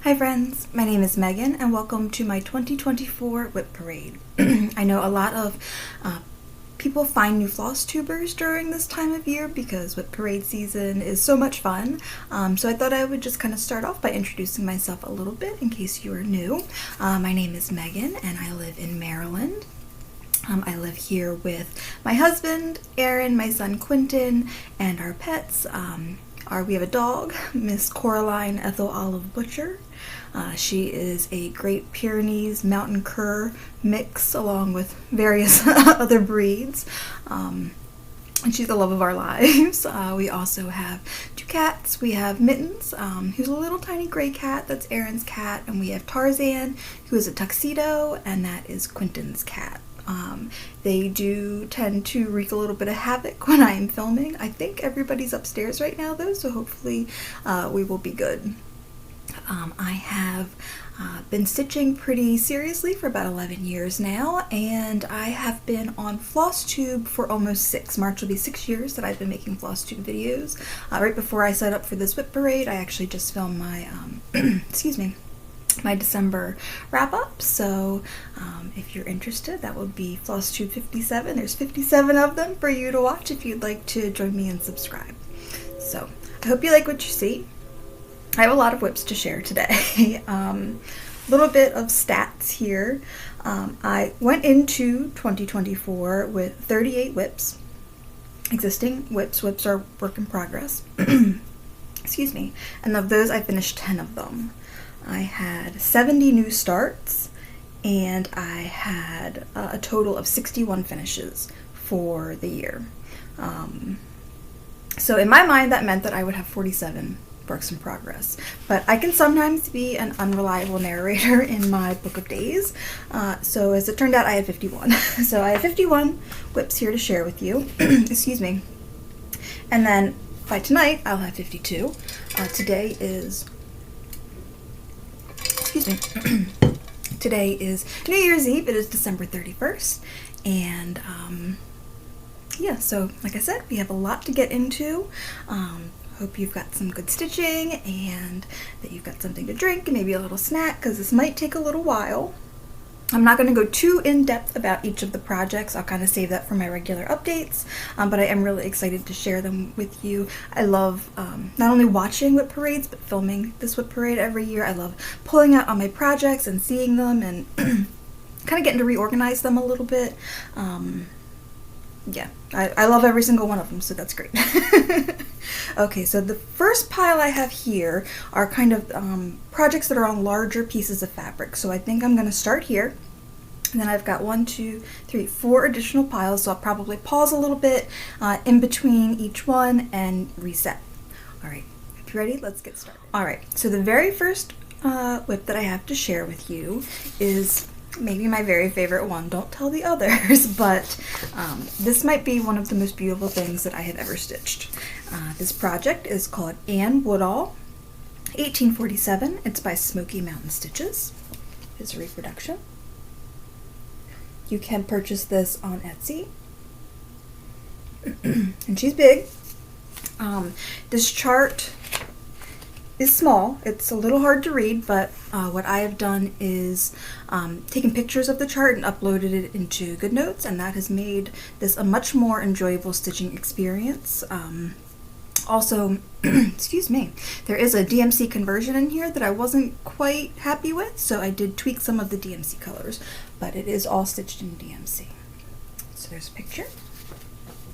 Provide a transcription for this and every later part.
Hi friends, my name is Megan and welcome to my 2024 WIP parade. I know a lot of people find new floss tubers during this time of year because WIP parade season is so much fun. So I thought I would just kind of start off by introducing myself a little bit in case you are new. My name is Megan and I live in Maryland. I live here with my husband, Aaron, my son Quentin, and our pets. We have a dog, Miss Coraline Ethel Olive Butcher. She is a Great Pyrenees Mountain Cur mix along with various other breeds. And she's the love of our lives. We also have two cats. We have Mittens, who's a little tiny gray cat. That's Aaron's cat. And we have Tarzan, who is a tuxedo, and that is Quentin's cat. They do tend to wreak a little bit of havoc when I am filming. I think everybody's upstairs right now though, so hopefully we will be good. I have been stitching pretty seriously for about 11 years now, and I have been on Flosstube for almost 6. March will be 6 years that I've been making Flosstube videos. Right before I signed up for this WIP parade, I actually just filmed my, excuse me, my December wrap-up, so if you're interested, that would be Flosstube 57. There's 57 of them for you to watch if you'd like to join me and subscribe. So, I hope you like what you see. I have a lot of WIPs to share today. Little bit of stats here. I went into 2024 with 38 WIPs. Existing WIPs. WIPs are work in progress. Excuse me. And of those, I finished 10 of them. I had 70 new starts, and I had a total of 61 finishes for the year. So in my mind, that meant that I would have 47 works in progress. But I can sometimes be an unreliable narrator in my book of days. So as it turned out, I had 51. So I have 51 WIPs here to share with you. Excuse me. And then by tonight, I'll have 52. Today is... Excuse me. Today is New Year's Eve. It is December 31st. And yeah, so like I said, we have a lot to get into. Hope you've got some good stitching and that you've got something to drink and maybe a little snack, because this might take a little while. I'm not going to go too in-depth about each of the projects. I'll kind of save that for my regular updates, but I am really excited to share them with you. I love not only watching WIP parades, but filming this WIP parade every year. I love pulling out on my projects and seeing them and kind of getting to reorganize them a little bit. Yeah, I love every single one of them, so that's great. Okay, so the first pile I have here are kind of projects that are on larger pieces of fabric. So I think I'm going to start here. And then I've got 1, 2, 3, 4 additional piles, so I'll probably pause a little bit in between each one and reset. Alright, if you're ready, let's get started. Alright, so the very first WIP that I have to share with you is maybe my very favorite one. Don't tell the others, but this might be one of the most beautiful things that I have ever stitched. This project is called Anne Woodall, 1847. It's by Smoky Mountain Stitches. It's a reproduction. You can purchase this on Etsy. And she's big. This chart is small. It's a little hard to read, but what I have done is taken pictures of the chart and uploaded it into GoodNotes, and that has made this a much more enjoyable stitching experience. Also, excuse me, there is a DMC conversion in here that I wasn't quite happy with, so I did tweak some of the DMC colors, but it is all stitched in DMC. So there's a picture.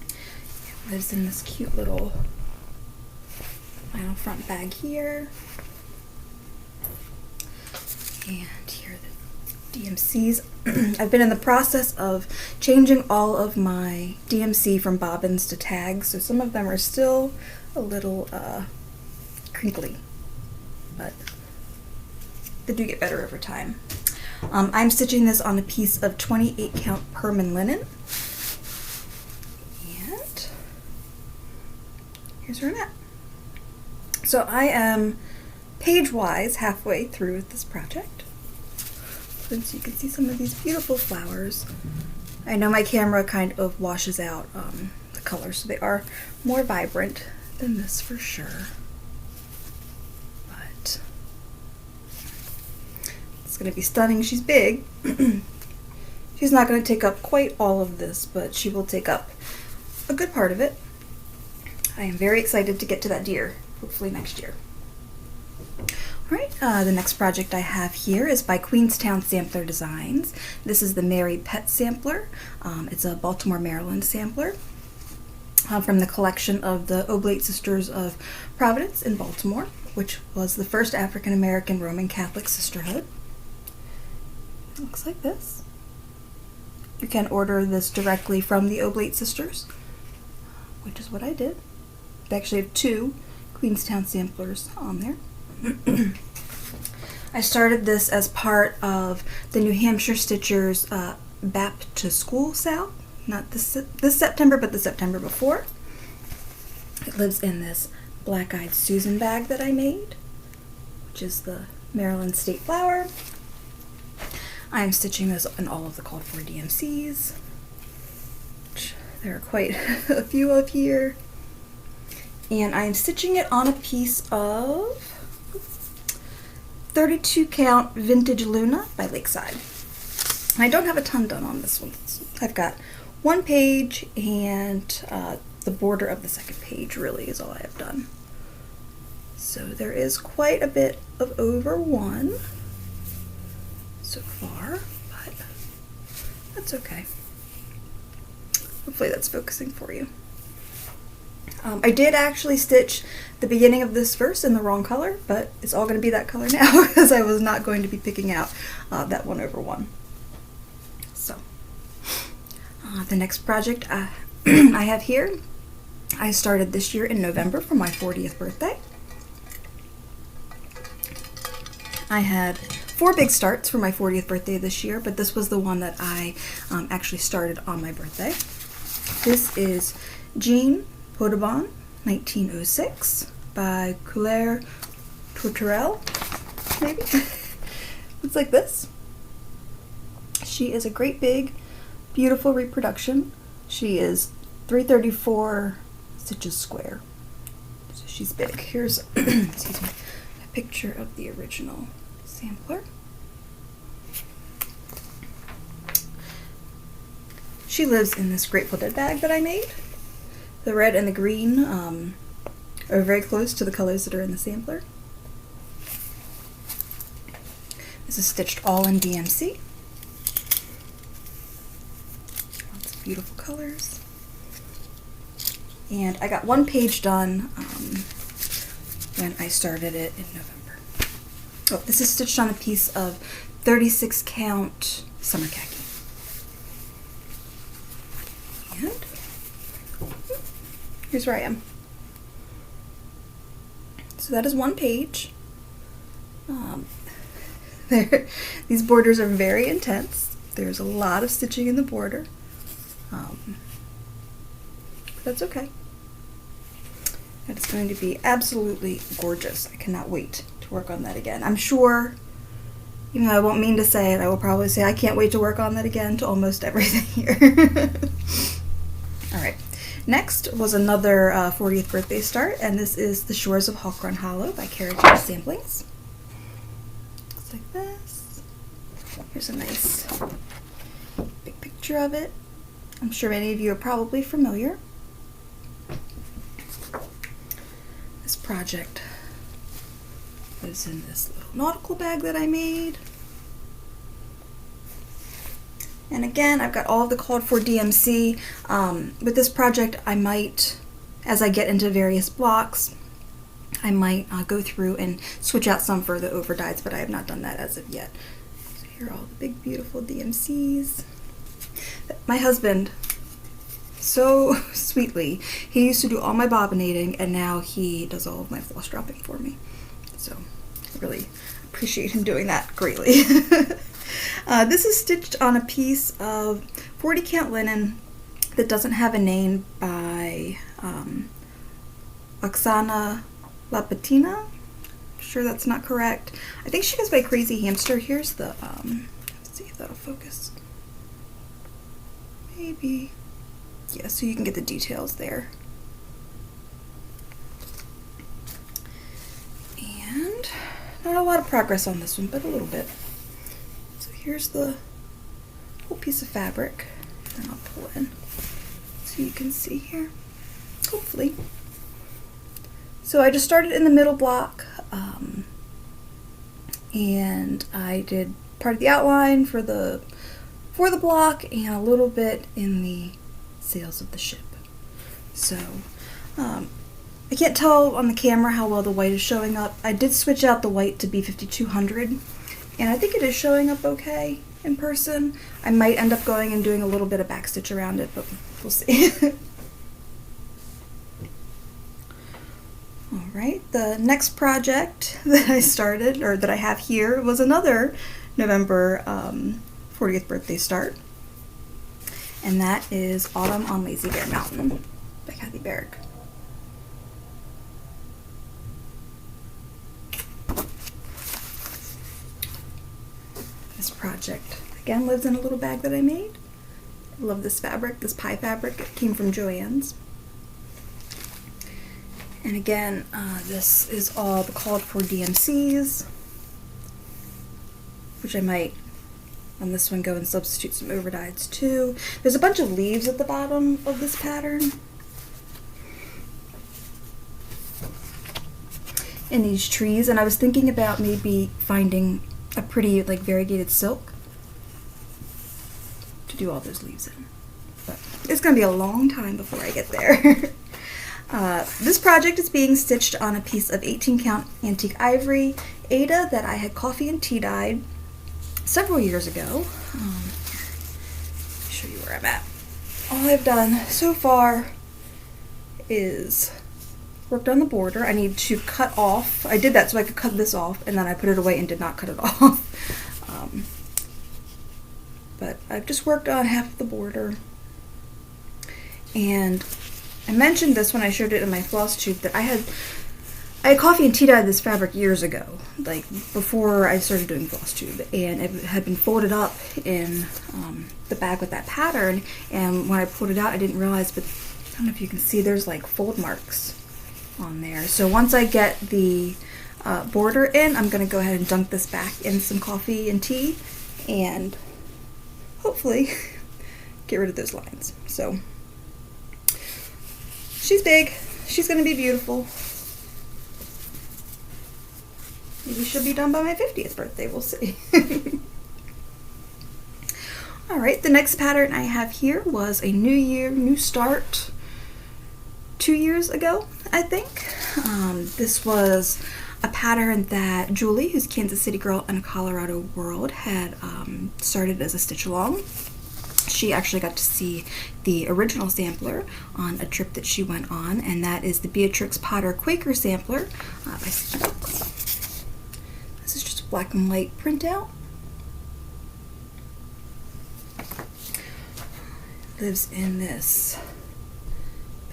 It lives in this cute little front bag here, and here are the DMCs. I've been in the process of changing all of my DMC from bobbins to tags, so some of them are still a little crinkly, but they do get better over time. I'm stitching this on a piece of 28 count Perman linen, and here's where I'm at. So I am page-wise halfway through this project. So you can see some of these beautiful flowers. I know my camera kind of washes out the colors, so they are more vibrant than this for sure. But It's going to be stunning. She's big. She's not going to take up quite all of this, but she will take up a good part of it. I am very excited to get to that deer, hopefully next year. Alright, the next project I have here is by Queenstown Sampler Designs. This is the Mare Pet Sampler. It's a Baltimore, Maryland sampler from the collection of the Oblate Sisters of Providence in Baltimore, which was the first African-American Roman Catholic sisterhood. It looks like this. You can order this directly from the Oblate Sisters, which is what I did. They actually have 2 Queenstown samplers on there. I started this as part of the New Hampshire Stitchers Back to School sale. Not this September, but the September before. It lives in this Black-Eyed Susan bag that I made, which is the Maryland State Flower. I am stitching this in all of the called for DMCs, which there are quite a few of here. And I am stitching it on a piece of 32 count Vintage Luna by Lakeside. I don't have a ton done on this one. I've got 1 page and the border of the 2nd page really is all I have done. So there is quite a bit of over 1 so far, but that's okay. Hopefully that's focusing for you. I did actually stitch the beginning of this verse in the wrong color, but it's all going to be that color now because I was not going to be picking out that 1 over 1. So, the next project I have here, I started this year in November for my 40th birthday. I had 4 big starts for my 40th birthday this year, but this was the one that I actually started on my birthday. This is Jean Audubon, 1906, by Clare Tourterelle, maybe? It's like this. She is a great big, beautiful reproduction. She is 334 stitches square, so she's big. Here's excuse me, a picture of the original sampler. She lives in this Grateful Dead bag that I made. The red and the green are very close to the colors that are in the sampler. This is stitched all in DMC. Lots of beautiful colors. And I got 1 page done when I started it in November. Oh, this is stitched on a piece of 36 count summer khaki. And here's where I am. So that is 1 page. These borders are very intense. There's a lot of stitching in the border. That's okay. That is going to be absolutely gorgeous. I cannot wait to work on that again. I'm sure, even though I won't mean to say it, I will probably say I can't wait to work on that again to almost everything here. Alright. Next was another 40th birthday start, and this is The Shores of Hawk Run Hollow by Carriage Samplings. Looks like this. Here's a nice big picture of it. I'm sure many of you are probably familiar. This project is in this little nautical bag that I made. And again, I've got all of the called for DMC. With this project, I might, as I get into various blocks, I might go through and switch out some for the overdyes, but I have not done that as of yet. So here are all the big, beautiful DMCs. My husband, so sweetly, he used to do all my bobbinating, and now he does all of my floss dropping for me. So I really appreciate him doing that greatly. This is stitched on a piece of 40 count linen that doesn't have a name by Oksana Lapatina. I'm sure that's not correct. I think she goes by Crazy Hamster. Here's the, let's see if that'll focus. Maybe. Yeah, so you can get the details there. And not a lot of progress on this one, but a little bit. here's the whole piece of fabric, and I'll pull in so you can see here, hopefully. So I just started in the middle block, and I did part of the outline for the block and a little bit in the sails of the ship. So I can't tell on the camera how well the white is showing up. I did switch out the white to be 5200, and I think it is showing up okay in person. I might end up going and doing a little bit of backstitch around it, but we'll see. Alright, the next project that I started, or that I have here, was another November 40th birthday start. And that is Autumn on Lazy Bear Mountain by Kathy Barrick. This project, again, lives in a little bag that I made. I love this fabric, this pie fabric. It came from Joann's. And again, this is all the called for DMCs, which I might, on this one, go and substitute some overdyes too. There's a bunch of leaves at the bottom of this pattern. In these trees, and I was thinking about maybe finding a pretty, like, variegated silk to do all those leaves in. But it's going to be a long time before I get there. This project is being stitched on a piece of 18 count antique ivory Ada that I had coffee and tea dyed several years ago. Let me show you where I'm at. All I've done so far is worked on the border. I need to cut off. I did that so I could cut this off, and then I put it away and did not cut it off. But I've just worked on half of the border. And I mentioned this when I showed it in my Flosstube, that I had coffee and tea dyed this fabric years ago, like before I started doing Flosstube, and it had been folded up in the bag with that pattern, and when I pulled it out I didn't realize, but I don't know if you can see, there's like fold marks on there. So once I get the border in, I'm going to go ahead and dunk this back in some coffee and tea and hopefully get rid of those lines. So she's big. She's going to be beautiful. Maybe she'll be done by my 50th birthday. We'll see. Alright, the next pattern I have here was a new year, new start 2 years ago, I think. This was a pattern that Julie, who's a Kansas City girl and a Colorado world, had started as a stitch along. She actually got to see the original sampler on a trip that she went on, and that is the Beatrix Potter Quaker sampler by Stitchy. This is just a black and white printout. Lives in this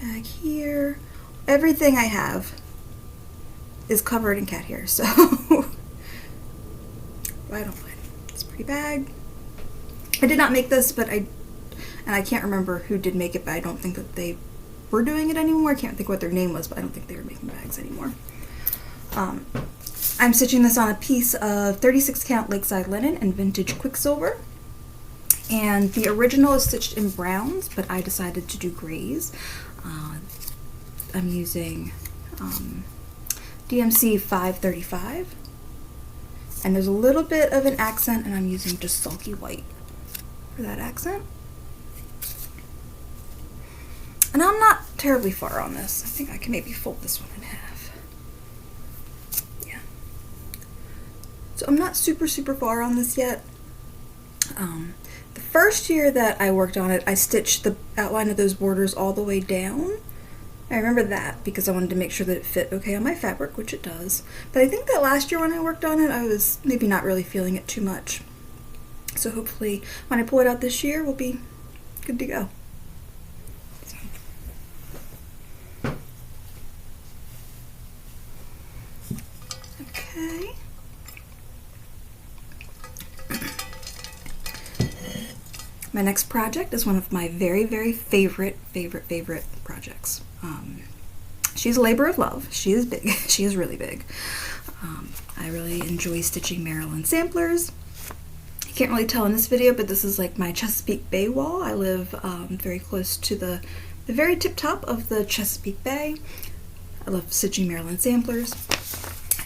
bag here. Everything I have is covered in cat hair, so I don't mind. It's a pretty bag. I did not make this, but I can't remember who did make it, but I don't think that they were doing it anymore. I can't think what their name was, but I don't think they were making bags anymore. I'm stitching this on a piece of 36 count Lakeside linen and vintage Quicksilver. And the original is stitched in browns, but I decided to do grays. I'm using DMC 535. And there's a little bit of an accent, and I'm using just sulky white for that accent. And I'm not terribly far on this. I think I can maybe fold this one in half. Yeah. So I'm not super far on this yet. The first year that I worked on it, I stitched the outline of those borders all the way down. I remember that because I wanted to make sure that it fit okay on my fabric, which it does. But I think that last year when I worked on it, I was maybe not really feeling it too much. So hopefully when I pull it out this year, we'll be good to go. So. Okay. My next project is one of my very favorite projects. She's a labor of love. She is big. She is really big. I really enjoy stitching Marilyn Samplers, You can't really tell in this video, but this is like my Chesapeake Bay wall. I live very close to the very tip top of the Chesapeake Bay. I love stitching Marilyn Samplers.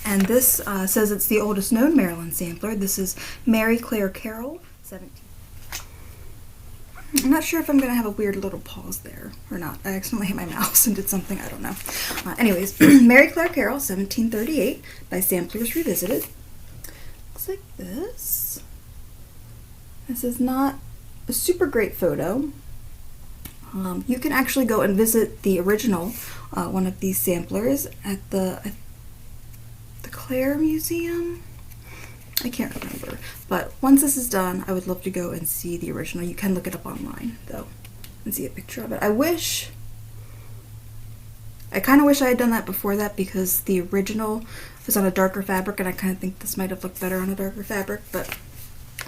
And this says it's the oldest known Marilyn Sampler. This is Clare Carol, 17. I'm not sure if I'm going to have a weird little pause there or not. I accidentally hit my mouse and did something, I don't know. Anyways, Clare Carol, 1738, by Samplers Revisited. Looks like this. This is not a super great photo. You can actually go and visit the original one of these samplers at the Clare Museum. I can't remember, but once this is done, I would love to go and see the original. You can look it up online, though, and see a picture of it. I kind of wish I had done that before that, because the original was on a darker fabric, and I kind of think this might have looked better on a darker fabric, but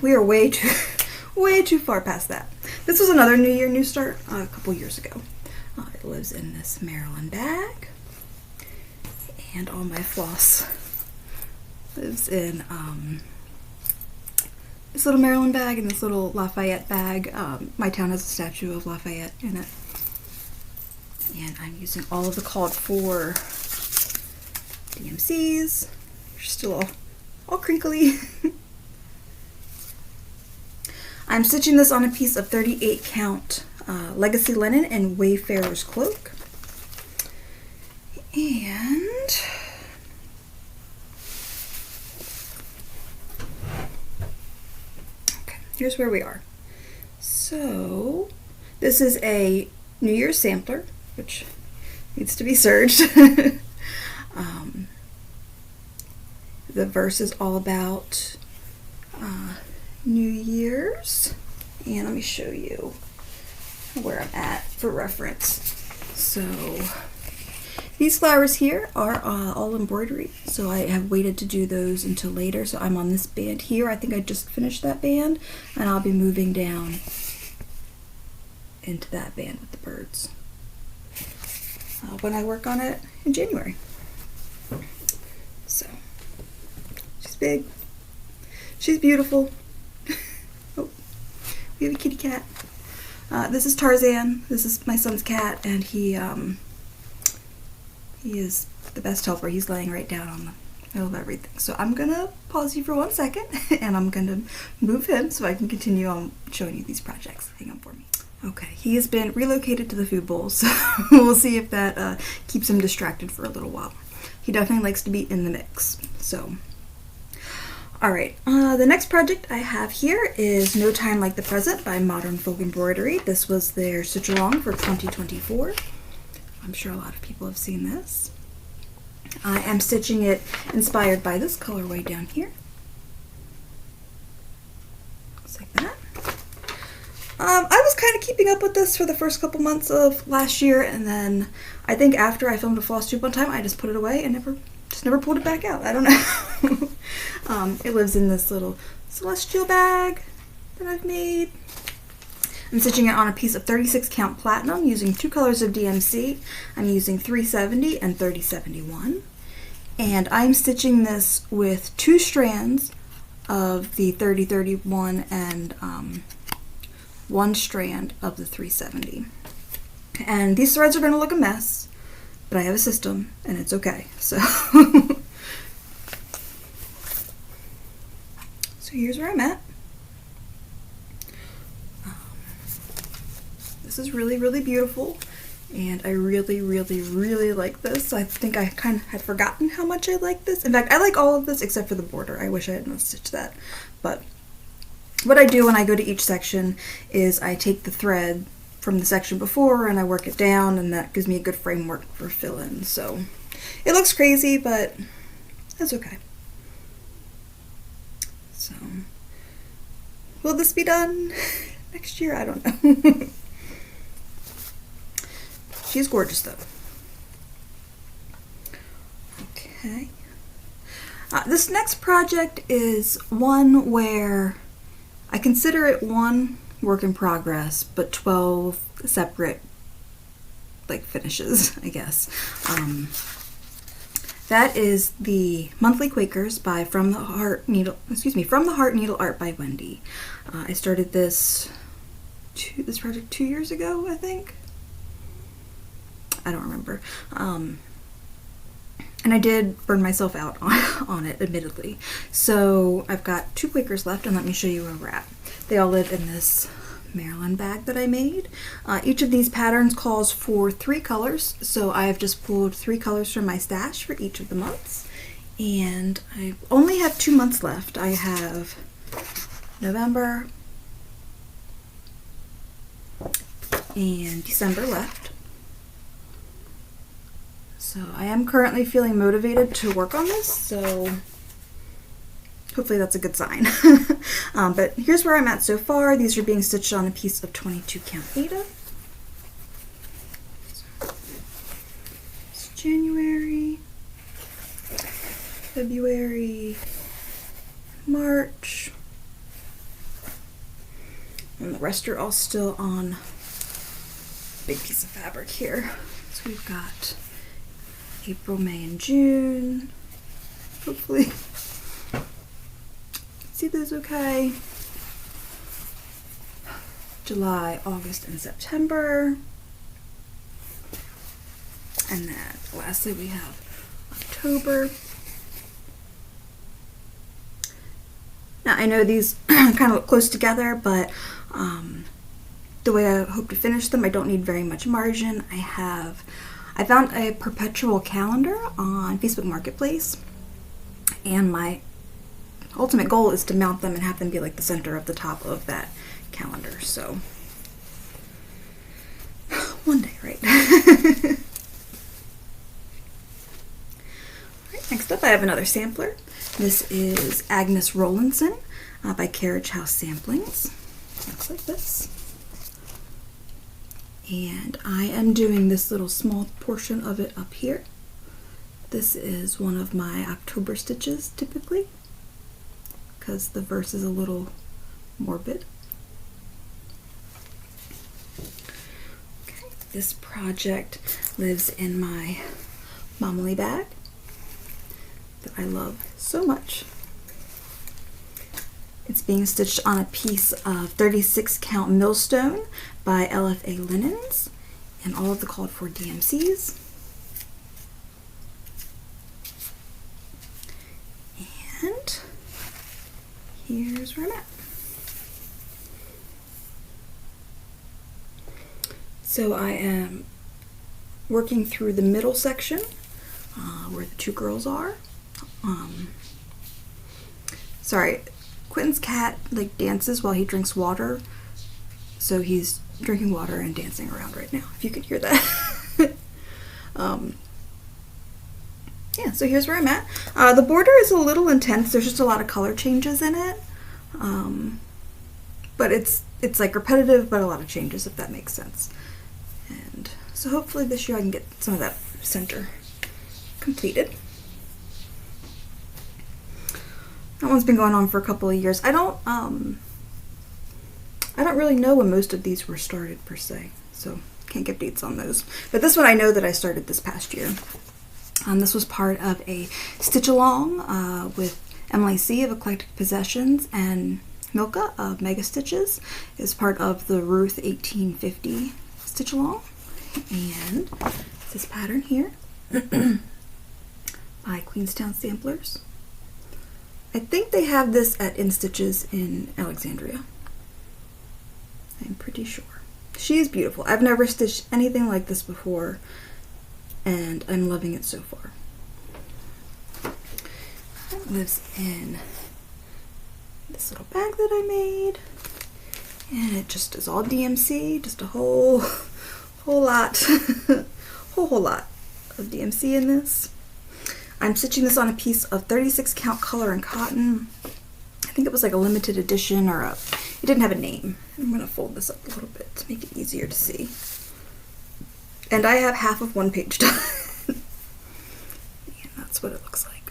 we are way too far past that. This was another New Year, New Start a couple years ago. It lives in this Marilyn bag, and all my floss lives in this little Marilyn bag and this little Lafayette bag. My town has a statue of Lafayette in it. And I'm using all of the called for DMCs. They're still all crinkly. I'm stitching this on a piece of 38 count Legacy Linen and Wayfarer's Cloak. And here's where we are. So this is a New Year's sampler, which needs to be serged. The verse is all about New Year's, and let me show you where I'm at for reference. So these flowers here are all embroidery, so I have waited to do those until later. So I'm on this band here. I think I just finished that band, and I'll be moving down into that band with the birds when I work on it in January. So she's big, she's beautiful. Oh, we have a kitty cat. This is Tarzan. This is my son's cat, and he is the best helper. He's laying right down on the middle of everything. So I'm gonna pause you for 1 second, and I'm gonna move him so I can continue on showing you these projects. Hang on for me. Okay, he has been relocated to the food bowl, so we'll see if that keeps him distracted for a little while. He definitely likes to be in the mix. So, all right, the next project I have here is No Time Like the Present by Modern Folk Embroidery. This was their Stitch Along for 2024. I'm sure a lot of people have seen this. I am stitching it inspired by this colorway down here. Looks like that. I was kind of keeping up with this for the first couple months of last year, and then I think after I filmed a Flosstube one time, I just put it away and never pulled it back out. I don't know. It lives in this little celestial bag that I've made. I'm stitching it on a piece of 36 count platinum using 2 colors of DMC. I'm using 370 and 3071. And I'm stitching this with 2 strands of the 3031 and 1 strand of the 370. And these threads are going to look a mess, but I have a system and it's okay. So, so here's where I'm at. This is really, really beautiful, and I really, really, really like this. I think I kind of had forgotten how much I like this. In fact, I like all of this except for the border. I wish I hadn't stitched that. But what I do when I go to each section is I take the thread from the section before and I work it down, and that gives me a good framework for fill-in. So it looks crazy, but that's okay. So will this be done next year? I don't know. She's gorgeous though. Okay. This next project is one where I consider it one work in progress, but 12 separate like finishes, I guess. That is the monthly Quakers by From the Heart Needle Art by Wendy. I started this project 2 years ago, I think. I don't remember. And I did burn myself out on it, admittedly. So I've got 2 Quakers left, and let me show you where we're at. They all live in this Marilyn bag that I made. Each of these patterns calls for 3 colors, so I've just pulled 3 colors from my stash for each of the months. And I only have 2 months left. I have November and December left. So I am currently feeling motivated to work on this, so hopefully that's a good sign. But here's where I'm at so far. These are being stitched on a piece of 22 count Aida. It's January, February, March, and the rest are all still on a big piece of fabric here. So we've got April, May, and June. Hopefully see those okay. July, August, and September. And then lastly we have October. Now I know these kind of look close together, but the way I hope to finish them, I don't need very much margin. I found a perpetual calendar on Facebook Marketplace, and my ultimate goal is to mount them and have them be like the center of the top of that calendar. So one day, right? Alright, next up I have another sampler. This is Agnesrolinson by Carriage House Samplings. Looks like this. And I am doing this little small portion of it up here. This is one of my October stitches typically, because the verse is a little morbid. Okay, this project lives in my Momly bag that I love so much. It's being stitched on a piece of 36 count millstone by LFA Linens, and all of the called for DMCs. And here's where I'm at. So I am working through the middle section where the 2 girls are. Sorry, Quentin's cat like dances while he drinks water, so he's drinking water and dancing around right now, if you could hear that. Yeah, so here's where I'm at. The border is a little intense. There's just a lot of color changes in it, but it's like repetitive, but a lot of changes, if that makes sense. And so hopefully this year I can get some of that center completed. That one's been going on for a couple of years. I don't really know when most of these were started per se, so can't give dates on those. But this one I know that I started this past year. This was part of a stitch along with Emily C. of Eclectic Possessions and Milka of Mega Stitches. Is part of the Ruth 1850 stitch along, and this pattern here by Queenstown Samplers. I think they have this at In Stitches in Alexandria. I'm pretty sure. She is beautiful. I've never stitched anything like this before, and I'm loving it so far. It lives in this little bag that I made, and it just is all DMC, just a whole lot, whole lot of DMC in this. I'm stitching this on a piece of 36 count color and cotton. I think it was like a limited edition, or it didn't have a name. I'm gonna fold this up a little bit to make it easier to see. And I have half of one page done. Yeah, that's what it looks like.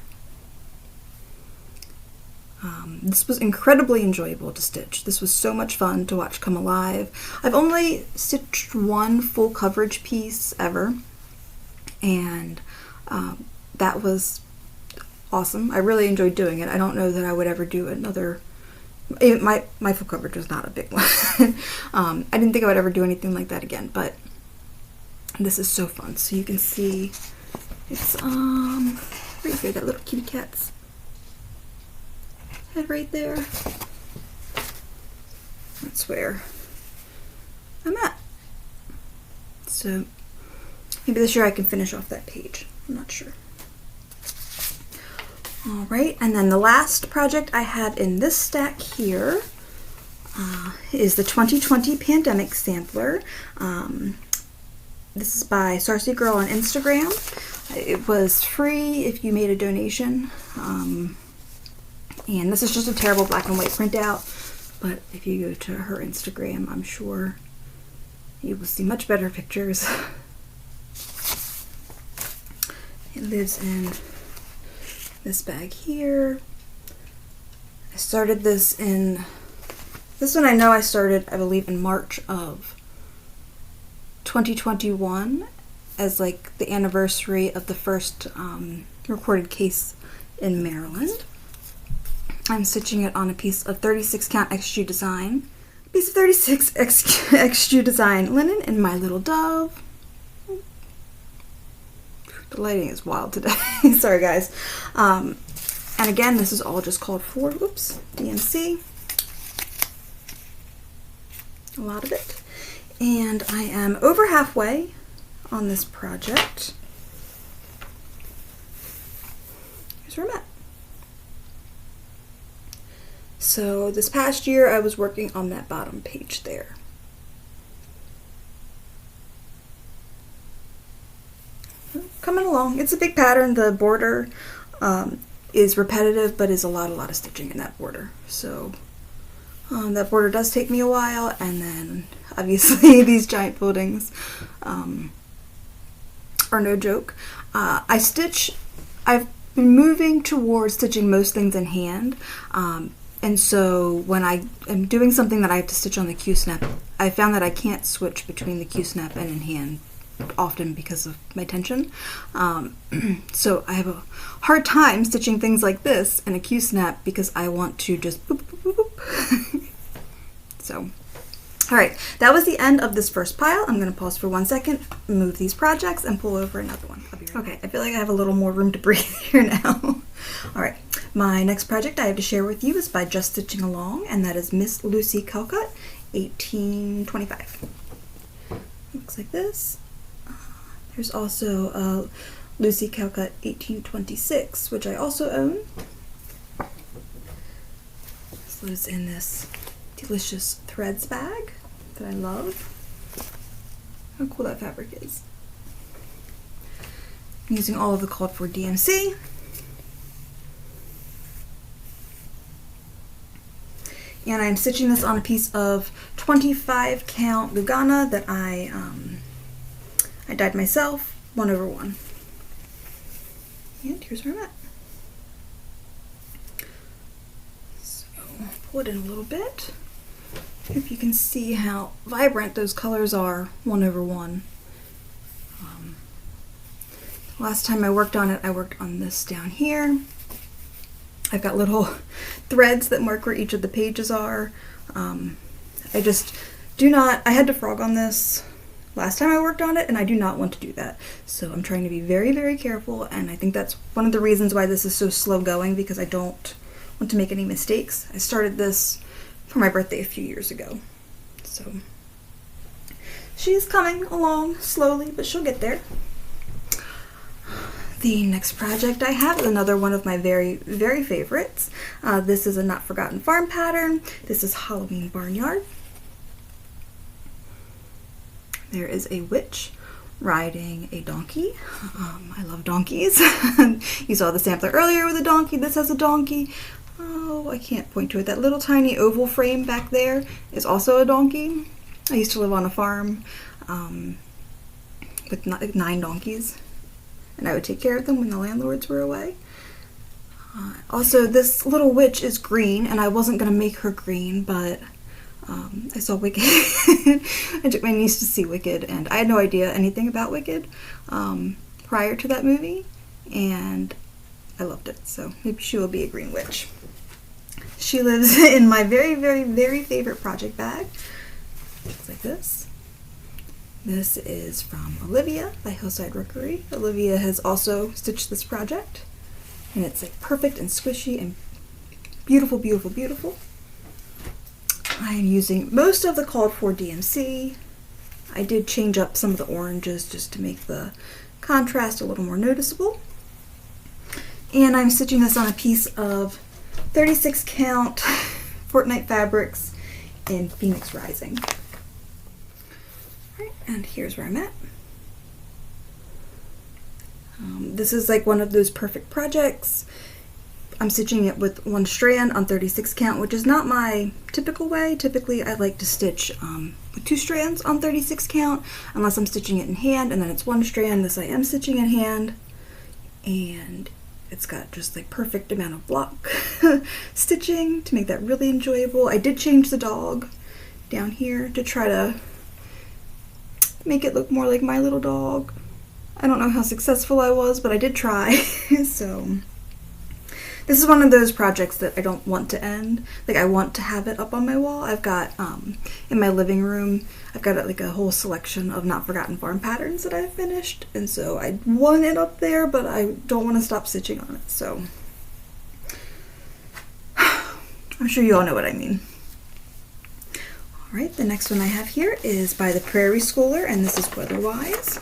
This was incredibly enjoyable to stitch. This was so much fun to watch come alive. I've only stitched one full coverage piece ever, and that was awesome. I really enjoyed doing it. I don't know that I would ever do another. My full coverage was not a big one. I didn't think I would ever do anything like that again, but this is so fun. So you can see it's right here, that little kitty cat's head right there. That's where I'm at. So maybe this year I can finish off that page. I'm not sure. Alright, and then the last project I had in this stack here is the 2020 Pandemic Sampler. This is by Sarcy Girl on Instagram. It was free if you made a donation. And this is just a terrible black and white printout, but if you go to her Instagram, I'm sure you will see much better pictures. It lives in this bag here. I started this one I know I started, I believe, in March of 2021 as like the anniversary of the first recorded case in Maryland. I'm stitching it on a piece of 36 count XG design. A piece of 36 XG design linen in My Little Dove. The lighting is wild today. Sorry guys. And again, this is all just called for, DMC. A lot of it. And I am over halfway on this project. Here's where I'm at. So this past year I was working on that bottom page there. Coming along. It's a big pattern. The border is repetitive, but is a lot of stitching in that border. So that border does take me a while, and then obviously these giant foldings are no joke. I've been moving towards stitching most things in hand, and so when I am doing something that I have to stitch on the Q-snap, I found that I can't switch between the Q-snap and in hand often because of my tension. So I have a hard time stitching things like this in a Q-snap because I want to just boop, boop, boop, boop. So, alright, that was the end of this first pile. I'm going to pause for 1 second, move these projects, and pull over another one. I'll be right back. Okay, I feel like I have a little more room to breathe here now. Alright, my next project I have to share with you is by Just Stitching Along, and that is Miss Lucy Calcutt, 1825. Looks like this. There's also Lucy Calcutt 1826, which I also own. This lives in this delicious threads bag that I love. How cool that fabric is. I'm using all of the called for DMC. And I'm stitching this on a piece of 25 count Lugana that I dyed myself, 1/1. And here's where I'm at. So pull it in a little bit. If you can see how vibrant those colors are, 1/1. Last time I worked on it, I worked on this down here. I've got little threads that mark where each of the pages are. I just do not, I had to frog on this last time I worked on it, and I do not want to do that. So I'm trying to be very, very careful, and I think that's one of the reasons why this is so slow going, because I don't want to make any mistakes. I started this for my birthday a few years ago. So she's coming along slowly, but she'll get there. The next project I have is another one of my very, very favorites. This is a Not Forgotten Farm pattern. This is Halloween Barnyard. There is a witch riding a donkey. I love donkeys. You saw the sampler earlier with a donkey. This has a donkey. Oh, I can't point to it. That little tiny oval frame back there is also a donkey. I used to live on a farm with 9 donkeys, and I would take care of them when the landlords were away. Also, this little witch is green, and I wasn't going to make her green, but I saw Wicked. I took my niece to see Wicked, and I had no idea anything about Wicked prior to that movie, and I loved it. So maybe she will be a green witch. She lives in my very, very, very favorite project bag. Looks like this. This is from Olivia by Hillside Rookery. Olivia has also stitched this project, and it's like perfect and squishy and beautiful, beautiful, beautiful. I am using most of the called for DMC. I did change up some of the oranges just to make the contrast a little more noticeable. And I'm stitching this on a piece of 36 count Fortnite fabrics in Phoenix Rising. Alright, and here's where I'm at. This is like one of those perfect projects. I'm stitching it with one strand on 36 count, which is not my typical way. Typically I like to stitch with 2 strands on 36 count, unless I'm stitching it in hand, and then it's 1 strand. This I am stitching in hand, and it's got just like perfect amount of block stitching to make that really enjoyable. I did change the dog down here to try to make it look more like my little dog. I don't know how successful I was, but I did try. So this is one of those projects that I don't want to end. Like, I want to have it up on my wall. I've got in my living room, I've got like a whole selection of Not Forgotten Farm patterns that I've finished, and so I want it up there, but I don't want to stop stitching on it. So I'm sure you all know what I mean. Alright, the next one I have here is by the Prairie Schooler, and this is Weatherwise.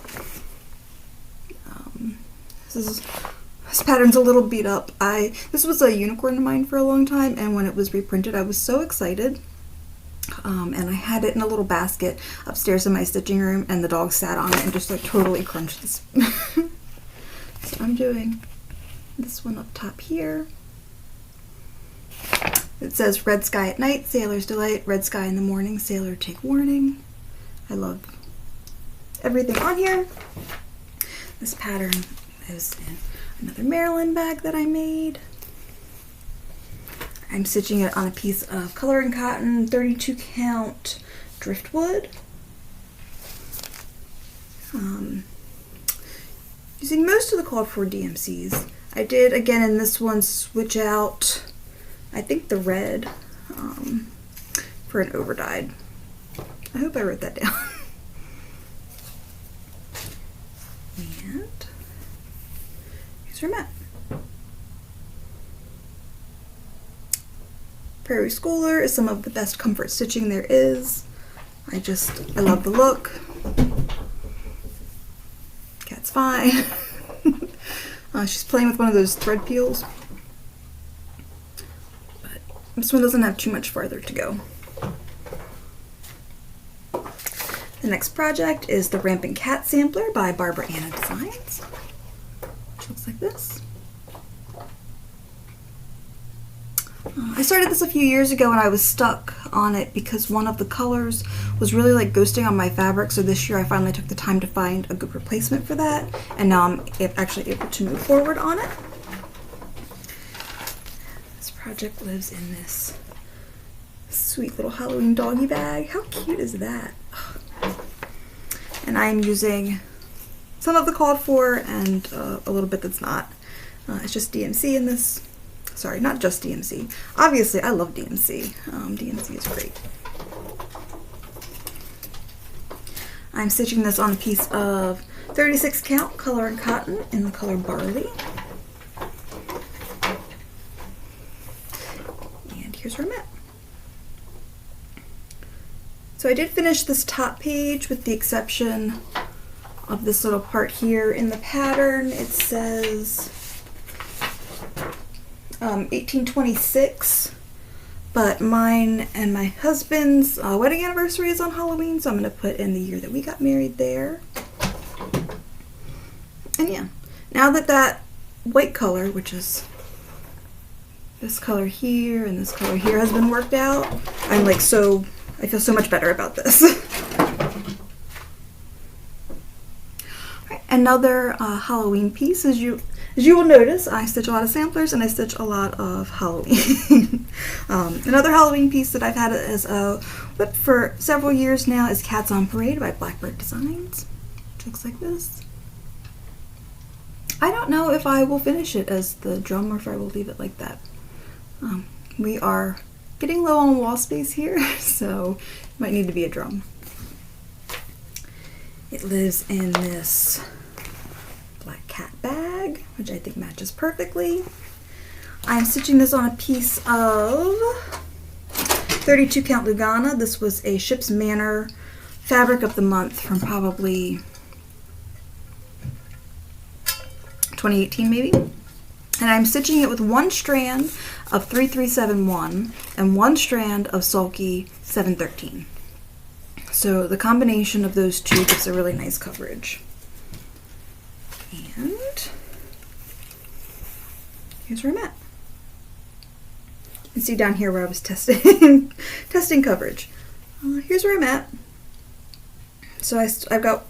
This pattern's a little beat up. This was a unicorn of mine for a long time, and when it was reprinted I was so excited. And I had it in a little basket upstairs in my stitching room, and the dog sat on it and just like totally crunched this. So I'm doing this one up top here. It says red sky at night, sailor's delight, red sky in the morning, sailor take warning. I love everything on here. This pattern is in another Marilyn bag that I made. I'm stitching it on a piece of color and cotton 32 count driftwood. Using most of the called for DMCs. I did again in this one switch out, I think, the red for an overdyed. I hope I wrote that down. And here's where I'm at. Prairie Schooler is some of the best comfort stitching there is. I love the look. Cat's fine. She's playing with one of those thread peels. But this one doesn't have too much farther to go. The next project is the Rampant Cat Sampler by Barbara Anna Designs. Which looks like this. I started this a few years ago and I was stuck on it because one of the colors was really like ghosting on my fabric, so this year I finally took the time to find a good replacement for that, and now I'm actually able to move forward on it. This project lives in this sweet little Halloween doggy bag. How cute is that? And I am using some of the called for and a little bit that's not. It's just DMC in this. Sorry, not just DMC. Obviously, I love DMC. DMC is great. I'm stitching this on a piece of 36 count color and cotton in the color Barley. And here's where I'm at. So I did finish this top page with the exception of this little part here in the pattern. It says 1826, but mine and my husband's wedding anniversary is on Halloween, so I'm going to put in the year that we got married there. And yeah, now that that white color, which is this color here and this color here, has been worked out, I'm like I feel so much better about this. Right, another Halloween piece, as you will notice, I stitch a lot of samplers and I stitch a lot of Halloween. Another Halloween piece that I've had as a WIP for several years now is Cats on Parade by Blackbird Designs, which looks like this. I don't know if I will finish it as the drum or if I will leave it like that. We are getting low on wall space here, so it might need to be a drum. It lives in this black cat bag, which I think matches perfectly. I'm stitching this on a piece of 32 count Lugana. This was a Ship's Manor fabric of the month from probably 2018 maybe. And I'm stitching it with one strand of 3371 and one strand of Sulky 713. So the combination of those two gives a really nice coverage. And here's where I'm at. You can see down here where I was testing testing coverage. Here's where I'm at. So I've got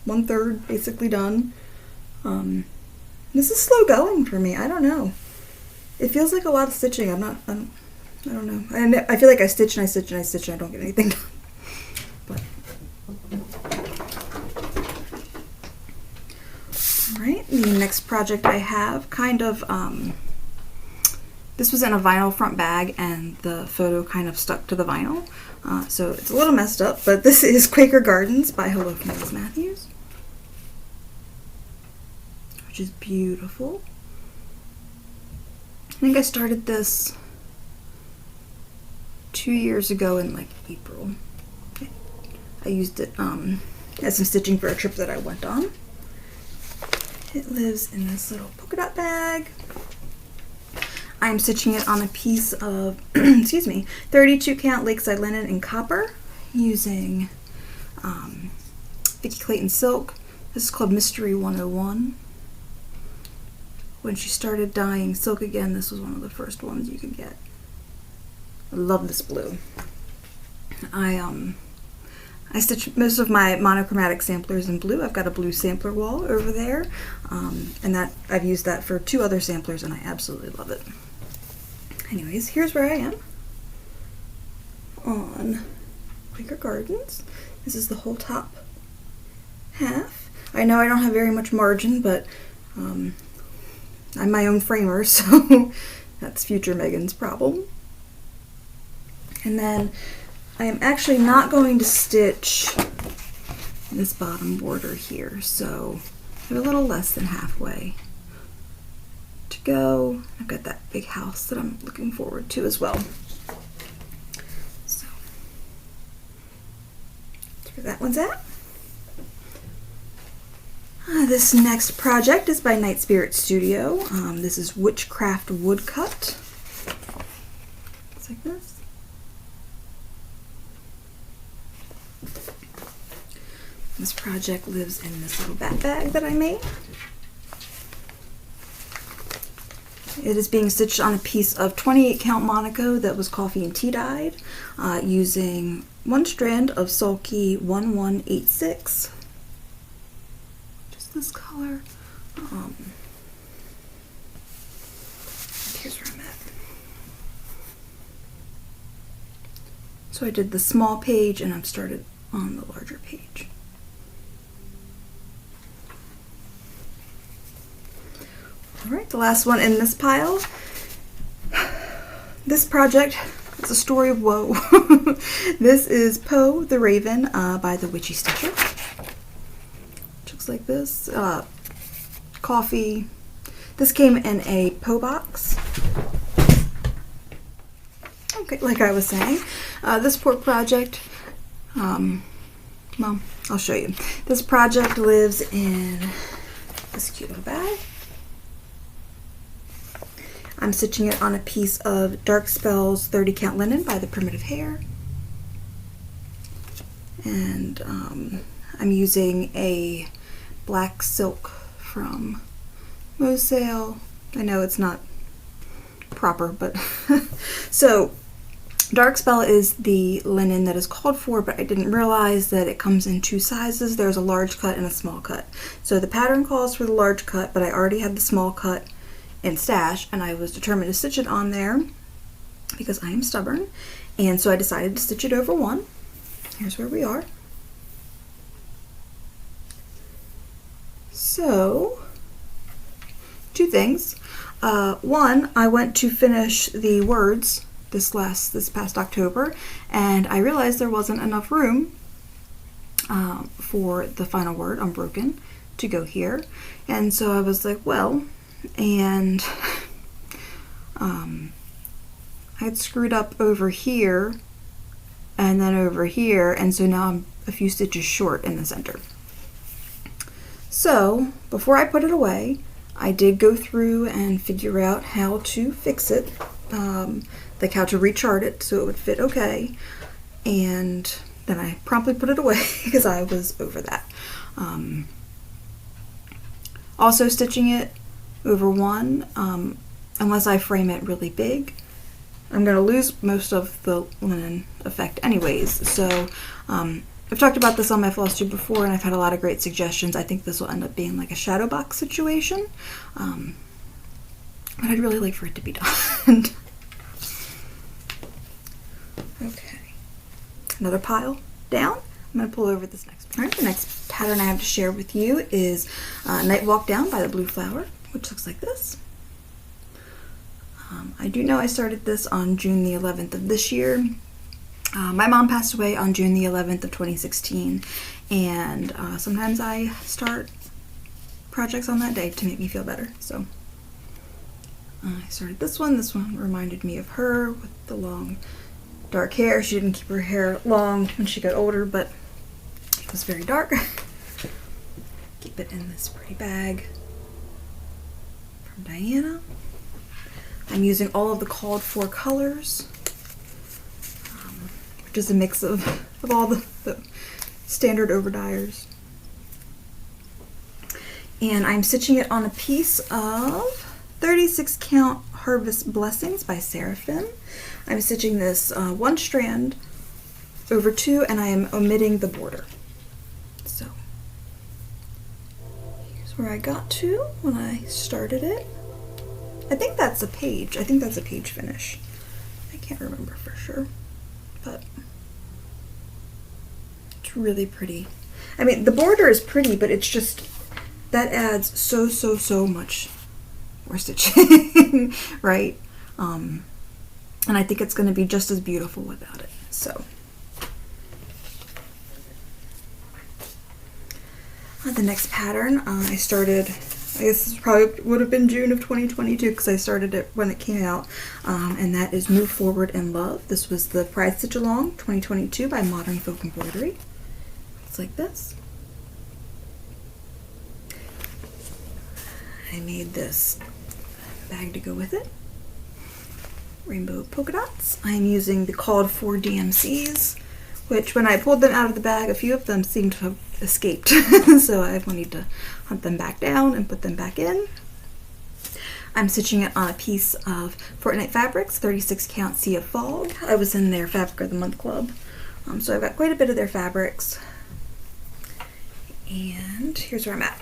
1/3 basically done. This is slow going for me. I don't know. It feels like a lot of stitching. I don't know. I feel like I stitch and I stitch and I stitch and I don't get anything done. But all right, the next project I have kind of this was in a vinyl front bag and the photo kind of stuck to the vinyl. So it's a little messed up, but this is Quaker Gardens by HellofromLizMathews, which is beautiful. I think I started this 2 years ago in like April. I used it as some stitching for a trip that I went on. It lives in this little polka dot bag. I'm stitching it on a piece of, excuse me, 32 count Lakeside linen in copper using Vicki Clayton silk. This is called Mystery 101. When she started dyeing silk again, this was one of the first ones you could get. I love this blue. I stitch most of my monochromatic samplers in blue. I've got a blue sampler wall over there, and that I've used that for 2 other samplers, and I absolutely love it. Anyways, here's where I am on Quaker Gardens. This is the whole top half. I know I don't have very much margin, but I'm my own framer, so that's future Megan's problem. And then I am actually not going to stitch this bottom border here, so I'm a little less than halfway to go. I've got that big house that I'm looking forward to as well. So that's where that one's at. This next project is by Night Spirit Studio. This is Witchcraft Woodcut. It's like this. This project lives in this little bat bag that I made. It is being stitched on a piece of 28 count Monaco that was coffee and tea dyed using one strand of Sulky 1186. Just this color. Here's where I'm at. So I did the small page and I'm started on the larger page. Alright, the last one in this pile. This project is a story of woe. This is Poe the Raven by the Witchy Stitcher. It looks like this. Coffee. This came in a Poe box. Okay, like I was saying. This poor project, well, I'll show you. This project lives in this cute little bag. I'm stitching it on a piece of Dark Spells 30 count linen by the Primitive Hair. And I'm using a black silk from Mosale. I know it's not proper, but so Dark Spell is the linen that is called for, but I didn't realize that it comes in 2 sizes. There's a large cut and a small cut. So the pattern calls for the large cut, but I already had the small cut in stash, and I was determined to stitch it on there because I am stubborn, and so I decided to stitch it over one. Here's where we are. So two things. One, I went to finish the words this past October, and I realized there wasn't enough room for the final word, unbroken, to go here. And so I was like, well, and I had screwed up over here and then over here, and so now I'm a few stitches short in the center. So before I put it away, I did go through and figure out how to fix it, like how to rechart it so it would fit okay, and then I promptly put it away because I was over that. Also stitching it over one, unless I frame it really big, I'm going to lose most of the linen effect anyways. So I've talked about this on my Flosstube before, and I've had a lot of great suggestions. I think this will end up being like a shadow box situation, but I'd really like for it to be done. Okay, another pile down. I'm going to pull over this next one. All right, the next pattern I have to share with you is Night Walk Down by the Blue Flower, which looks like this. I do know I started this on June the 11th of this year. My mom passed away on June the 11th of 2016, and sometimes I start projects on that day to make me feel better. So I started this one. This one reminded me of her with the long dark hair. She didn't keep her hair long when she got older, but it was very dark. Keep it in this pretty bag from Diana. I'm using all of the called for colors, which is a mix of all the standard overdyers. And I'm stitching it on a piece of 36 count Harvest Blessings by Seraphim. I'm stitching this one strand over two, and I am omitting the border. So here's where I got to when I started it. I think that's a page. I think that's a page finish. I can't remember for sure, but it's really pretty. I mean, the border is pretty, but it's just, that adds so much more stitching, right? And I think it's going to be just as beautiful without it. So the next pattern I started, I guess this probably would have been June of 2022 because I started it when it came out, and that is Move Forward in Love. This was the Pride Stitch Along 2022 by Modern Folk Embroidery. It's like this. I made this bag to go with it. Rainbow polka dots. I'm using the called for DMCs, which when I pulled them out of the bag, a few of them seemed to have escaped. So I will need to hunt them back down and put them back in. I'm stitching it on a piece of Fortnite Fabrics, 36 count Sea of Fog. I was in their Fabric of the Month club, so I've got quite a bit of their fabrics. And here's where I'm at.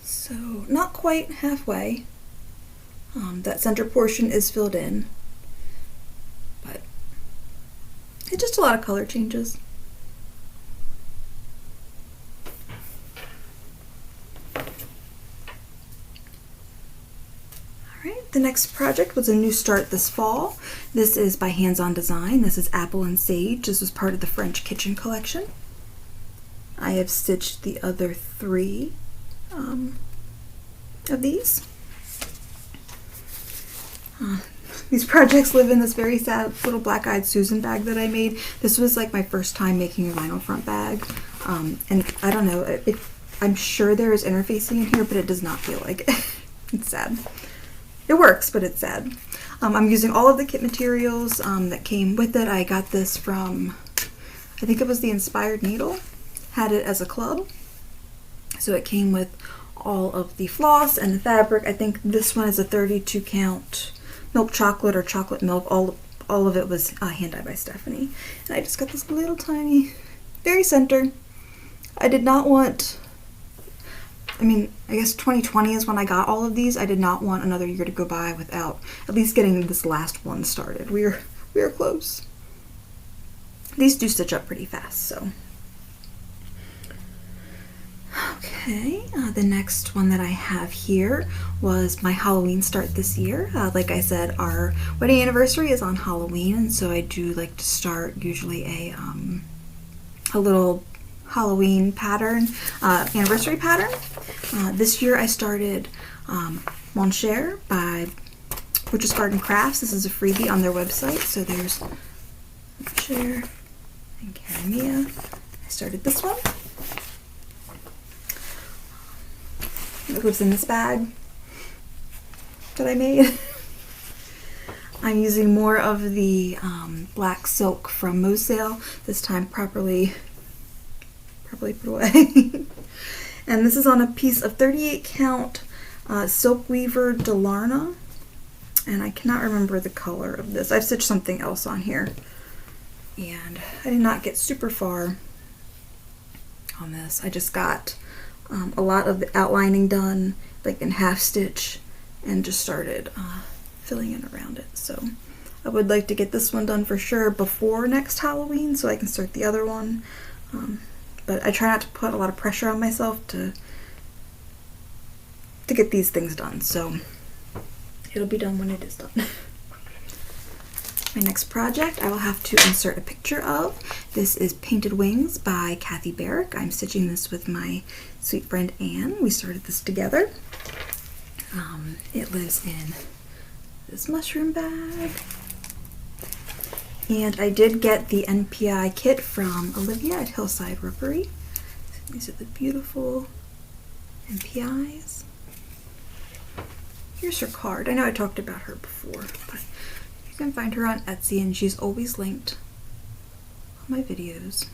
So not quite halfway. That center portion is filled in, but it's just a lot of color changes. Alright, the next project was a new start this fall. This is by Hands On Design. This is Apple and Sage. This was part of the French Kitchen collection. I have stitched the other three of these. These projects live in this very sad little Black-Eyed Susan bag that I made. This was like my first time making a vinyl front bag, and I don't know, I'm sure there is interfacing in here, but it does not feel like it. It's sad. It works, but it's sad. I'm using all of the kit materials that came with it. I got this from, I think it was the Inspired Needle, had it as a club. So it came with all of the floss and the fabric. I think this one is a 32 count milk chocolate or chocolate milk. All of it was hand dyed by Stephanie. And I just got this little tiny, very center. I did not want, I mean, I guess 2020 is when I got all of these. I did not want another year to go by without at least getting this last one started. We are close. These do stitch up pretty fast, so. Okay, the next one that I have here was my Halloween start this year. Like I said, our wedding anniversary is on Halloween, and so I do like to start usually a little Halloween pattern, anniversary pattern. This year I started Mon Cher by Witch's Garden Crafts. This is a freebie on their website, so there's Mon Cher and Caramia. I started this one. It lives in this bag that I made. I'm using more of the black silk from Mosale, this time properly put away. And this is on a piece of 38 count silk weaver Delarna, and I cannot remember the color of this. I've stitched something else on here, and I did not get super far on this. I just got a lot of the outlining done, like in half stitch, and just started filling in around it. So I would like to get this one done for sure before next Halloween so I can start the other one. But I try not to put a lot of pressure on myself to get these things done. So it'll be done when it is done. My next project I will have to insert a picture of. This is Painted Wings by Kathy Barrick. I'm stitching this with my sweet friend Anne. We started this together. It lives in this mushroom bag. And I did get the NPI kit from Olivia at Hillside Rookery. These are the beautiful NPIs. Here's her card. I know I talked about her before, but you can find her on Etsy, and she's always linked on my videos.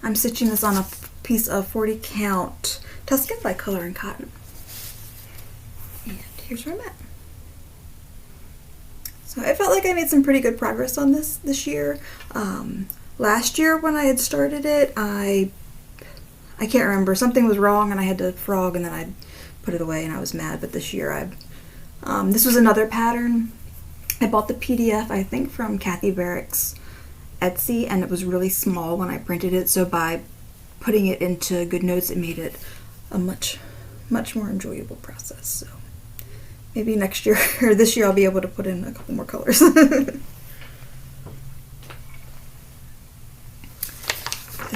I'm stitching this on a piece of 40 count Tuscan by Color and Cotton. And here's where I'm at. So I felt like I made some pretty good progress on this year. Last year when I had started it, I can't remember, something was wrong and I had to frog, and then I put it away and I was mad. But this year this was another pattern. I bought the PDF, I think, from Kathy Barrick's Etsy, and it was really small when I printed it, so by putting it into GoodNotes it made it a much more enjoyable process. So maybe next year or this year I'll be able to put in a couple more colors. The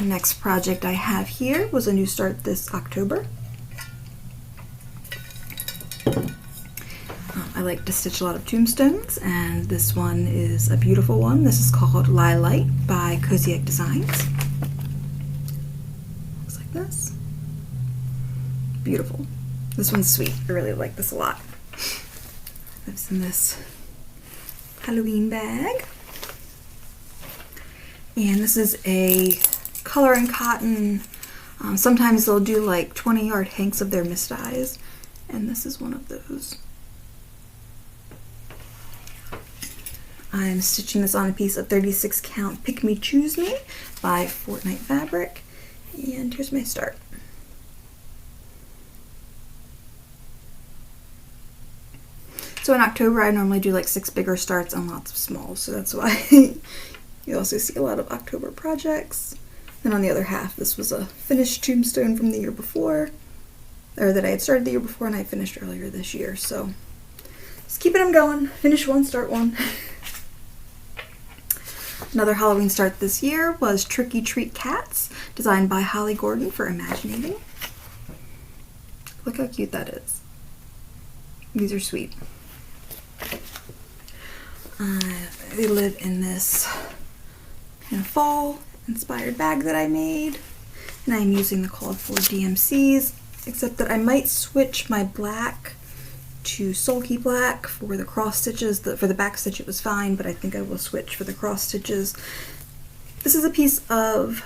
next project I have here was a new start this October. I like to stitch a lot of tombstones, and this one is a beautiful one. This is called Lilite by Cozy Egg Designs. Looks like this. Beautiful. This one's sweet. I really like this a lot. Lives in this Halloween bag. And this is a Color and Cotton. Sometimes they'll do like 20-yard hanks of their mist eyes, and this is one of those. I'm stitching this on a piece of 36 count Pick Me Choose Me by Fortnite Fabric, and here's my start. So in October I normally do like 6 bigger starts and lots of smalls, so that's why you also see a lot of October projects. And on the other half, this was a finished tombstone from the year before, or that I had started the year before and I finished earlier this year. So just keeping them going. Finish one, start one. Another Halloween start this year was Tricky Treat Cats, designed by Holly Gordon for Imaginating. Look how cute that is. These are sweet. They live in this kind of fall inspired bag that I made, and I'm using the called for DMCs, except that I might switch my black to sulky black for the cross stitches. For the back stitch it was fine, but I think I will switch for the cross stitches. This is a piece of,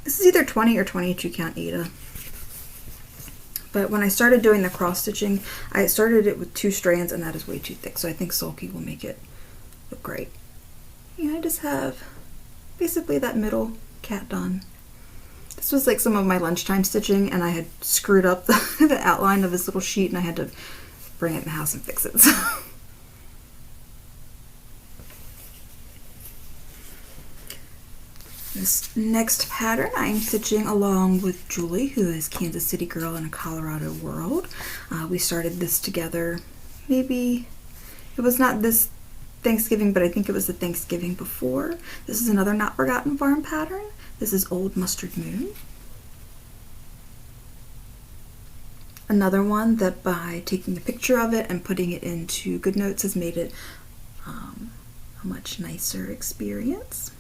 this is either 20 or 22 count Ada. But when I started doing the cross stitching, I started it with 2 strands, and that is way too thick, so I think sulky will make it look great. And I just have basically that middle cat done. This was like some of my lunchtime stitching, and I had screwed up the outline of this little sheet, and I had to bring it in the house and fix it. So. This next pattern I'm stitching along with Julie, who is Kansas City Girl in a Colorado World. We started this together, maybe, it was not this Thanksgiving, but I think it was the Thanksgiving before. This is another Not Forgotten Farm pattern. This is Old Mustard Moon. Another one that by taking a picture of it and putting it into GoodNotes has made it a much nicer experience.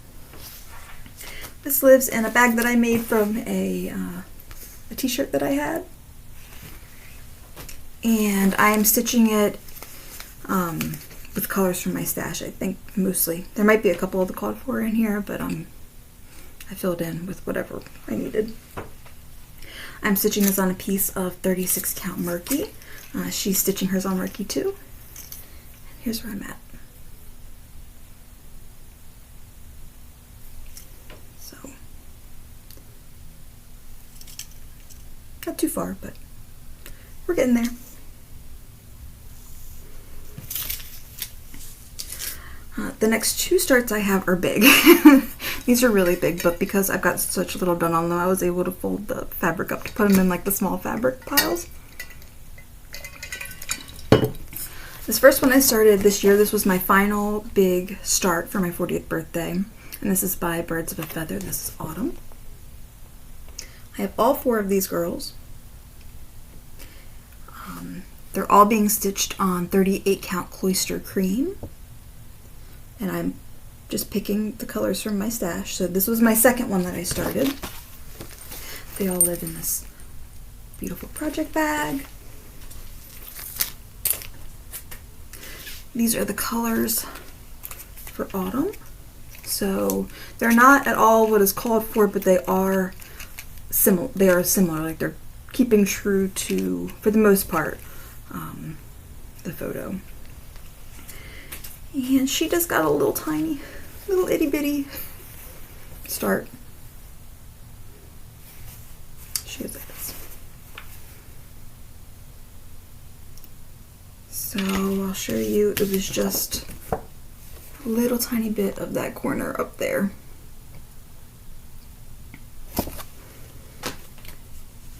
This lives in a bag that I made from a t-shirt that I had. And I am stitching it with colors from my stash, I think, mostly. There might be a couple of the called for in here, but I filled in with whatever I needed. I'm stitching this on a piece of 36 count Murky. She's stitching hers on Murky too. Here's where I'm at. So, not too far, but we're getting there. The next two starts I have are big. These are really big, but because I've got such little done on them, I was able to fold the fabric up to put them in like the small fabric piles. This first one I started this year. This was my final big start for my 40th birthday. And this is by Birds of a Feather. This is Autumn. I have all 4 of these girls. They're all being stitched on 38 count Cloister Cream. And I'm just picking the colors from my stash. So this was my second one that I started. They all live in this beautiful project bag. These are the colors for Autumn. So they're not at all what is called for, but they are similar. They are similar. Like they're keeping true to, for the most part, the photo. And she just got a little tiny, little itty bitty start. She goes like this. So I'll show you, it was just a little tiny bit of that corner up there.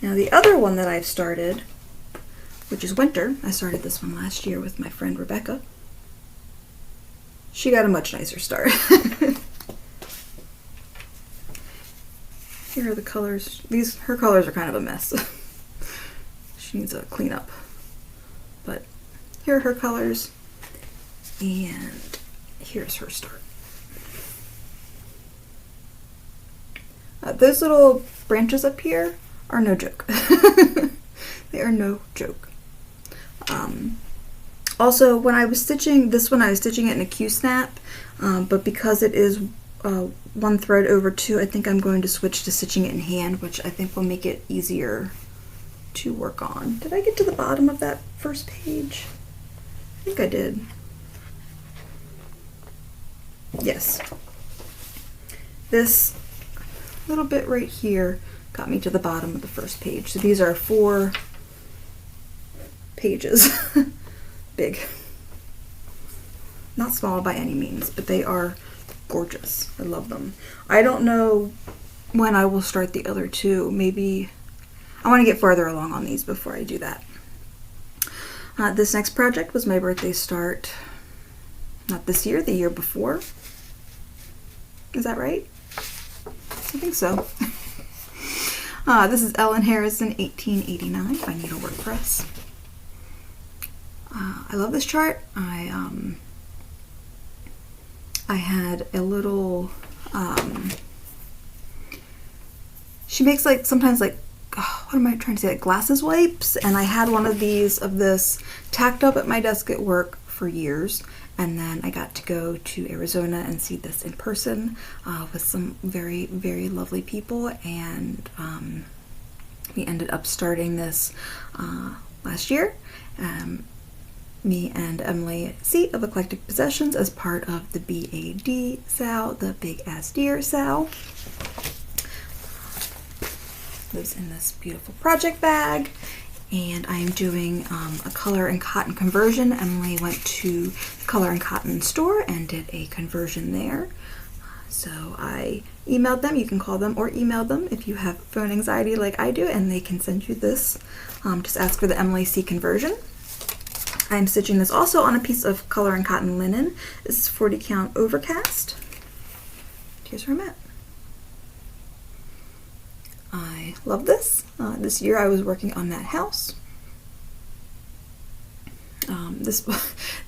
Now the other one that I've started, which is Winter, I started this one last year with my friend Rebecca. She got a much nicer start. Here are the colors. Her colors are kind of a mess. She needs a cleanup. But here are her colors, and here's her start. Those little branches up here are no joke. They are no joke. Also, when I was stitching this one, I was stitching it in a Q-snap, but because it is one thread over 2, I think I'm going to switch to stitching it in hand, which I think will make it easier to work on. Did I get to the bottom of that first page? I think I did. Yes. This little bit right here got me to the bottom of the first page. So these are 4 pages. Big. Not small by any means, but they are gorgeous. I love them. I don't know when I will start the other 2. Maybe I want to get farther along on these before I do that. This next project was my birthday start. Not this year, the year before. Is that right? I think so. This is Ellen Harrison 1889 by Needlework Press. I love this chart. I had a little, she makes like, sometimes like, what am I trying to say, like glasses wipes, and I had one of these, of this, tacked up at my desk at work for years, and then I got to go to Arizona and see this in person with some very, very lovely people, and we ended up starting this last year. Me and Emily C. of Eclectic Possessions as part of the BAD SAL, the Big Ass Deer SAL. Lives in this beautiful project bag, and I am doing a color and cotton conversion. Emily went to the color and cotton store and did a conversion there. So I emailed them. You can call them or email them if you have phone anxiety like I do, and they can send you this. Just ask for the MLAC conversion. I'm stitching this also on a piece of color and cotton linen. This is 40 count overcast. Here's where I'm at. I love this. This year I was working on that house.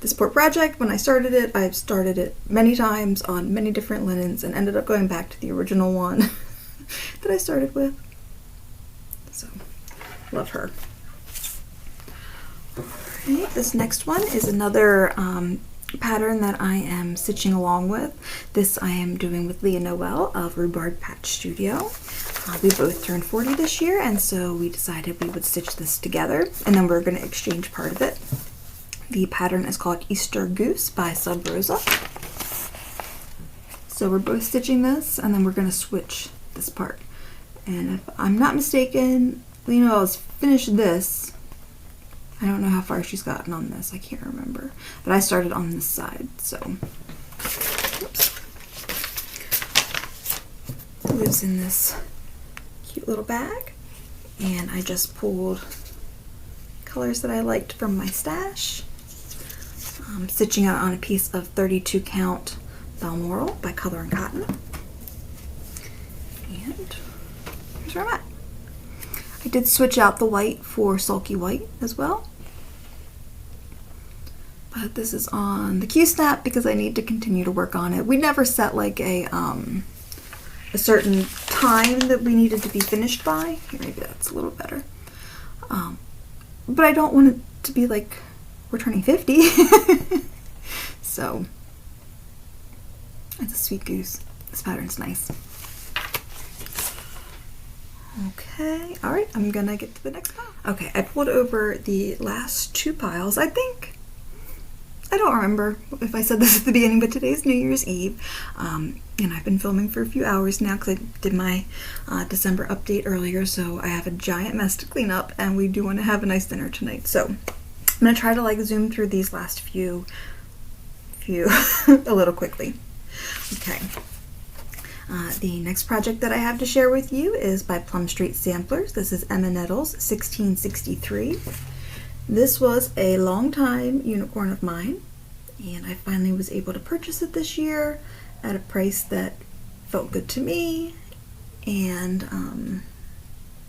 This poor project, when I started it, I've started it many times on many different linens and ended up going back to the original one that I started with. So, love her. Alright, this next one is another pattern that I am stitching along with. This I am doing with Leah Noel of Rhubarb Patch Studio. We both turned 40 this year, and so we decided we would stitch this together, and then we're going to exchange part of it. The pattern is called Easter Goose by Sub Rosa. So we're both stitching this, and then we're going to switch this part. And if I'm not mistaken, Leah Noel's finished this. I don't know how far she's gotten on this. I can't remember. But I started on this side, so. Oops. It lives in this cute little bag. And I just pulled colors that I liked from my stash. I'm stitching out on a piece of 32 count Balmoral by Color and Cotton. And here's where I'm at. I did switch out the white for Sulky White as well. But this is on the Q-snap because I need to continue to work on it. We never set like a certain time that we needed to be finished by. Here, maybe that's a little better. But I don't want it to be like we're turning 50. So, it's a sweet goose. This pattern's nice. Okay, alright, I'm gonna get to the next pile. Okay, I pulled over the last two piles, I think. I don't remember if I said this at the beginning, but today's New Year's Eve, and I've been filming for a few hours now because I did my December update earlier, so I have a giant mess to clean up, and we do want to have a nice dinner tonight. So I'm going to try to like zoom through these last few a little quickly. Okay. The next project that I have to share with you is by Plum Street Samplers. This is Emma Nettles 1663. This was a long time unicorn of mine, and I finally was able to purchase it this year at a price that felt good to me, and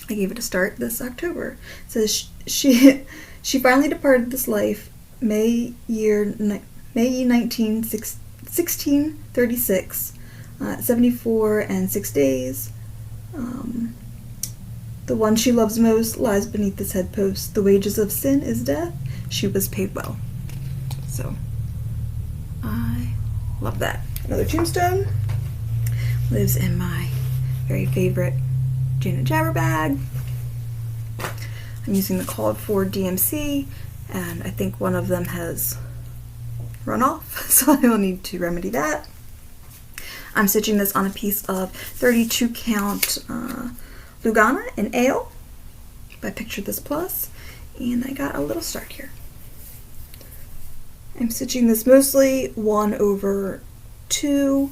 I gave it a start this October. It says she finally departed this life May 1636, 74 and 6 days. The one she loves most lies beneath this headpost. The wages of sin is death. She was paid well. So, I love that. Another tombstone. Lives in my very favorite Janet Jabber bag. I'm using the called for DMC, and I think one of them has run off, so I will need to remedy that. I'm stitching this on a piece of 32 count Lugana in Ale by Picture This Plus, and I got a little start here. I'm stitching this mostly 1/2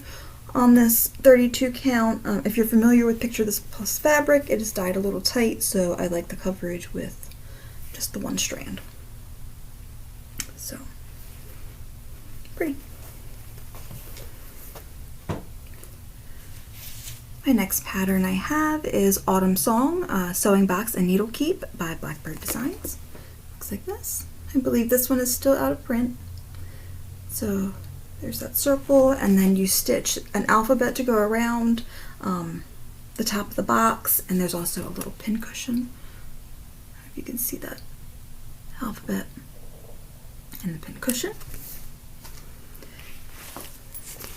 on this 32 count. If you're familiar with Picture This Plus fabric, it is dyed a little tight, so I like the coverage with just the one strand. So, pretty. My next pattern I have is Autumn Song, Sewing Box and Needle Keep by Blackbird Designs. Looks like this. I believe this one is still out of print. So there's that circle, and then you stitch an alphabet to go around the top of the box, and there's also a little pin cushion. I don't know if you can see that alphabet and the pin cushion.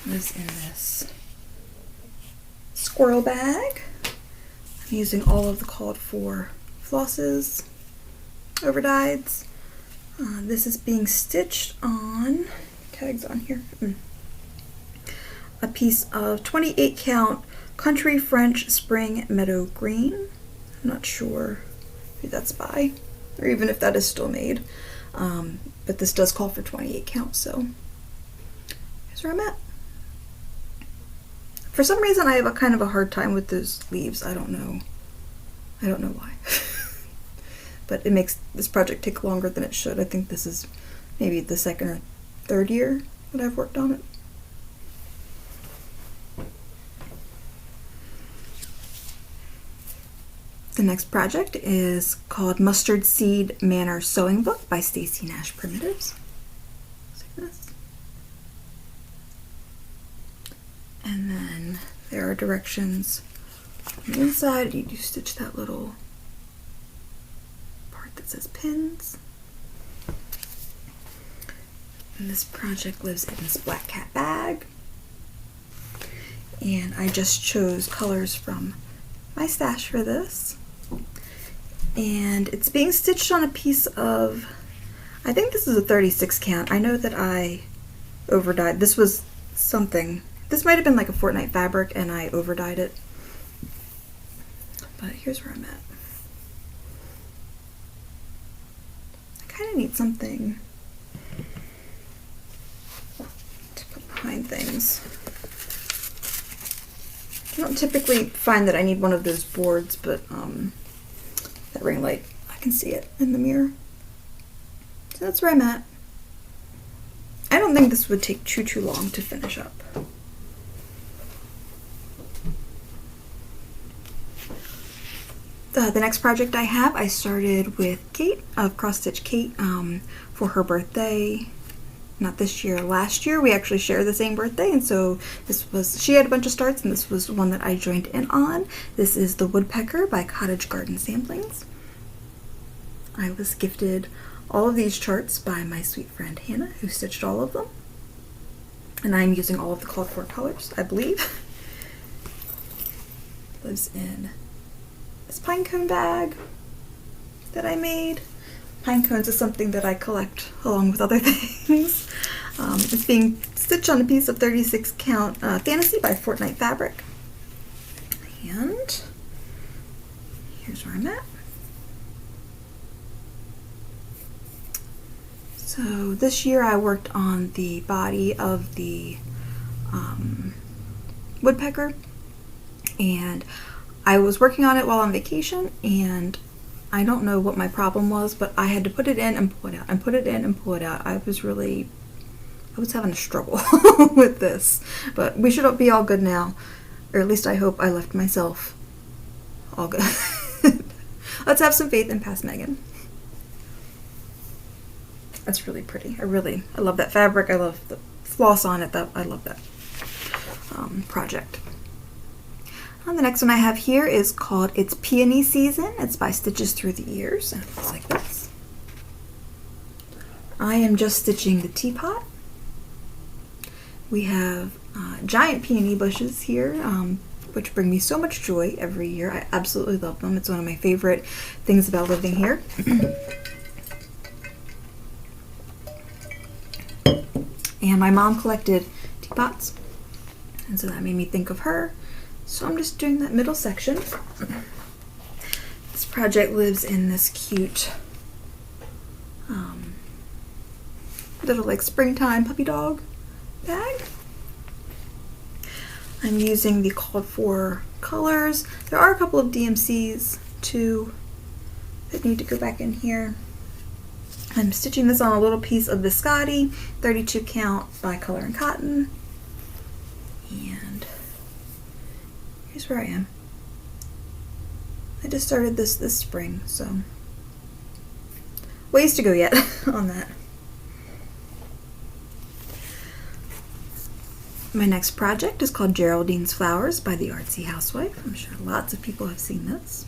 Lives in this squirrel bag. I'm using all of the called for flosses, over dyes. This is being stitched on, tags on here, a piece of 28 count Country French Spring Meadow Green. I'm not sure who that's by, or even if that is still made, but this does call for 28 count, so here's where I'm at. For some reason I have a kind of a hard time with those leaves. I don't know why. But it makes this project take longer than it should. I think this is maybe the second or third year that I've worked on it. The next project is called Mustard Seed Manor Sewing Book by Stacy Nash Primitives. Like this. And then there are directions on the inside. You do stitch that little part that says pins. And this project lives in this black cat bag. And I just chose colors from my stash for this. And it's being stitched on a piece of, I think this is a 36 count. I know that I overdyed. This was something, this might have been like a Fortnite fabric and I overdyed it. But here's where I'm at. I kind of need something to put behind things. I don't typically find that I need one of those boards, but that ring light, I can see it in the mirror. So that's where I'm at. I don't think this would take too long to finish up. The next project I have, I started with Kate, of Cross Stitch Kate, for her birthday. Not this year, last year. We actually share the same birthday, and so she had a bunch of starts, and this was one that I joined in on. This is The Woodpecker by Cottage Garden Samplings. I was gifted all of these charts by my sweet friend Hannah, who stitched all of them. And I'm using all of the called for colors, I believe. Lives in this pine cone bag that I made. Pine cones is something that I collect along with other things. It's being stitched on a piece of 36 count Fantasy by Fortnite Fabric. And here's where I'm at. So this year I worked on the body of the woodpecker, and I was working on it while on vacation, and I don't know what my problem was, but I had to put it in and pull it out, and put it in and pull it out. I was having a struggle with this, but we should be all good now, or at least I hope I left myself all good. Let's have some faith and pass Megan. That's really pretty. I love that fabric. I love the floss on it. I love that project. And the next one I have here is called It's Peony Season. It's by Stitches Through the Ears, and it looks like this. I am just stitching the teapot. We have giant peony bushes here, which bring me so much joy every year. I absolutely love them. It's one of my favorite things about living here. And my mom collected teapots, and so that made me think of her. So I'm just doing that middle section. This project lives in this cute little like springtime puppy dog bag. I'm using the called for colors. There are a couple of DMCs too that need to go back in here. I'm stitching this on a little piece of biscotti, 32 count by Color and Cotton. And here's where I am. I just started this spring, so ways to go yet on that. My next project is called Geraldine's Flowers by the Artsy Housewife. I'm sure lots of people have seen this.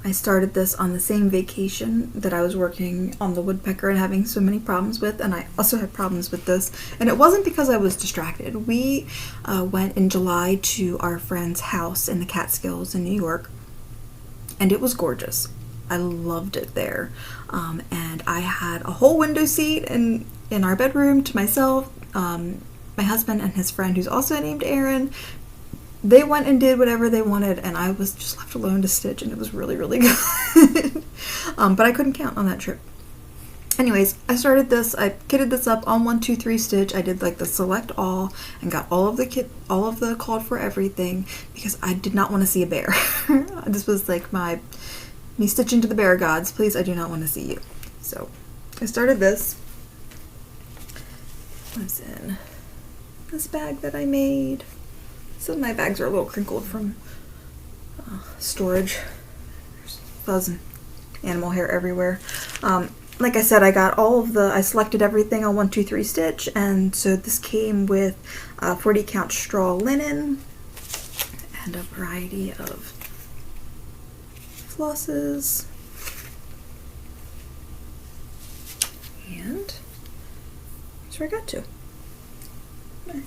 I started this on the same vacation that I was working on the woodpecker and having so many problems with, and I also had problems with this, and it wasn't because I was distracted. We went in July to our friend's house in the Catskills in New York, and it was gorgeous. I loved it there, and I had a whole window seat in our bedroom to myself. My husband and his friend, who's also named Aaron, they went and did whatever they wanted, and I was just left alone to stitch, and it was really, really good. But I couldn't count on that trip. Anyways, I started this, I kitted this up on 1, 2, 3 stitch. I did like the select all and got all of the called for everything because I did not want to see a bear. This was like me stitching to the bear gods. Please, I do not want to see you. So I started this. What's in this bag that I made? Some of my bags are a little crinkled from storage. There's fuzz and animal hair everywhere. Like I said, I selected everything on 1, 2, 3 stitch, and so this came with 40 count straw linen and a variety of flosses. And that's where I got to. Okay.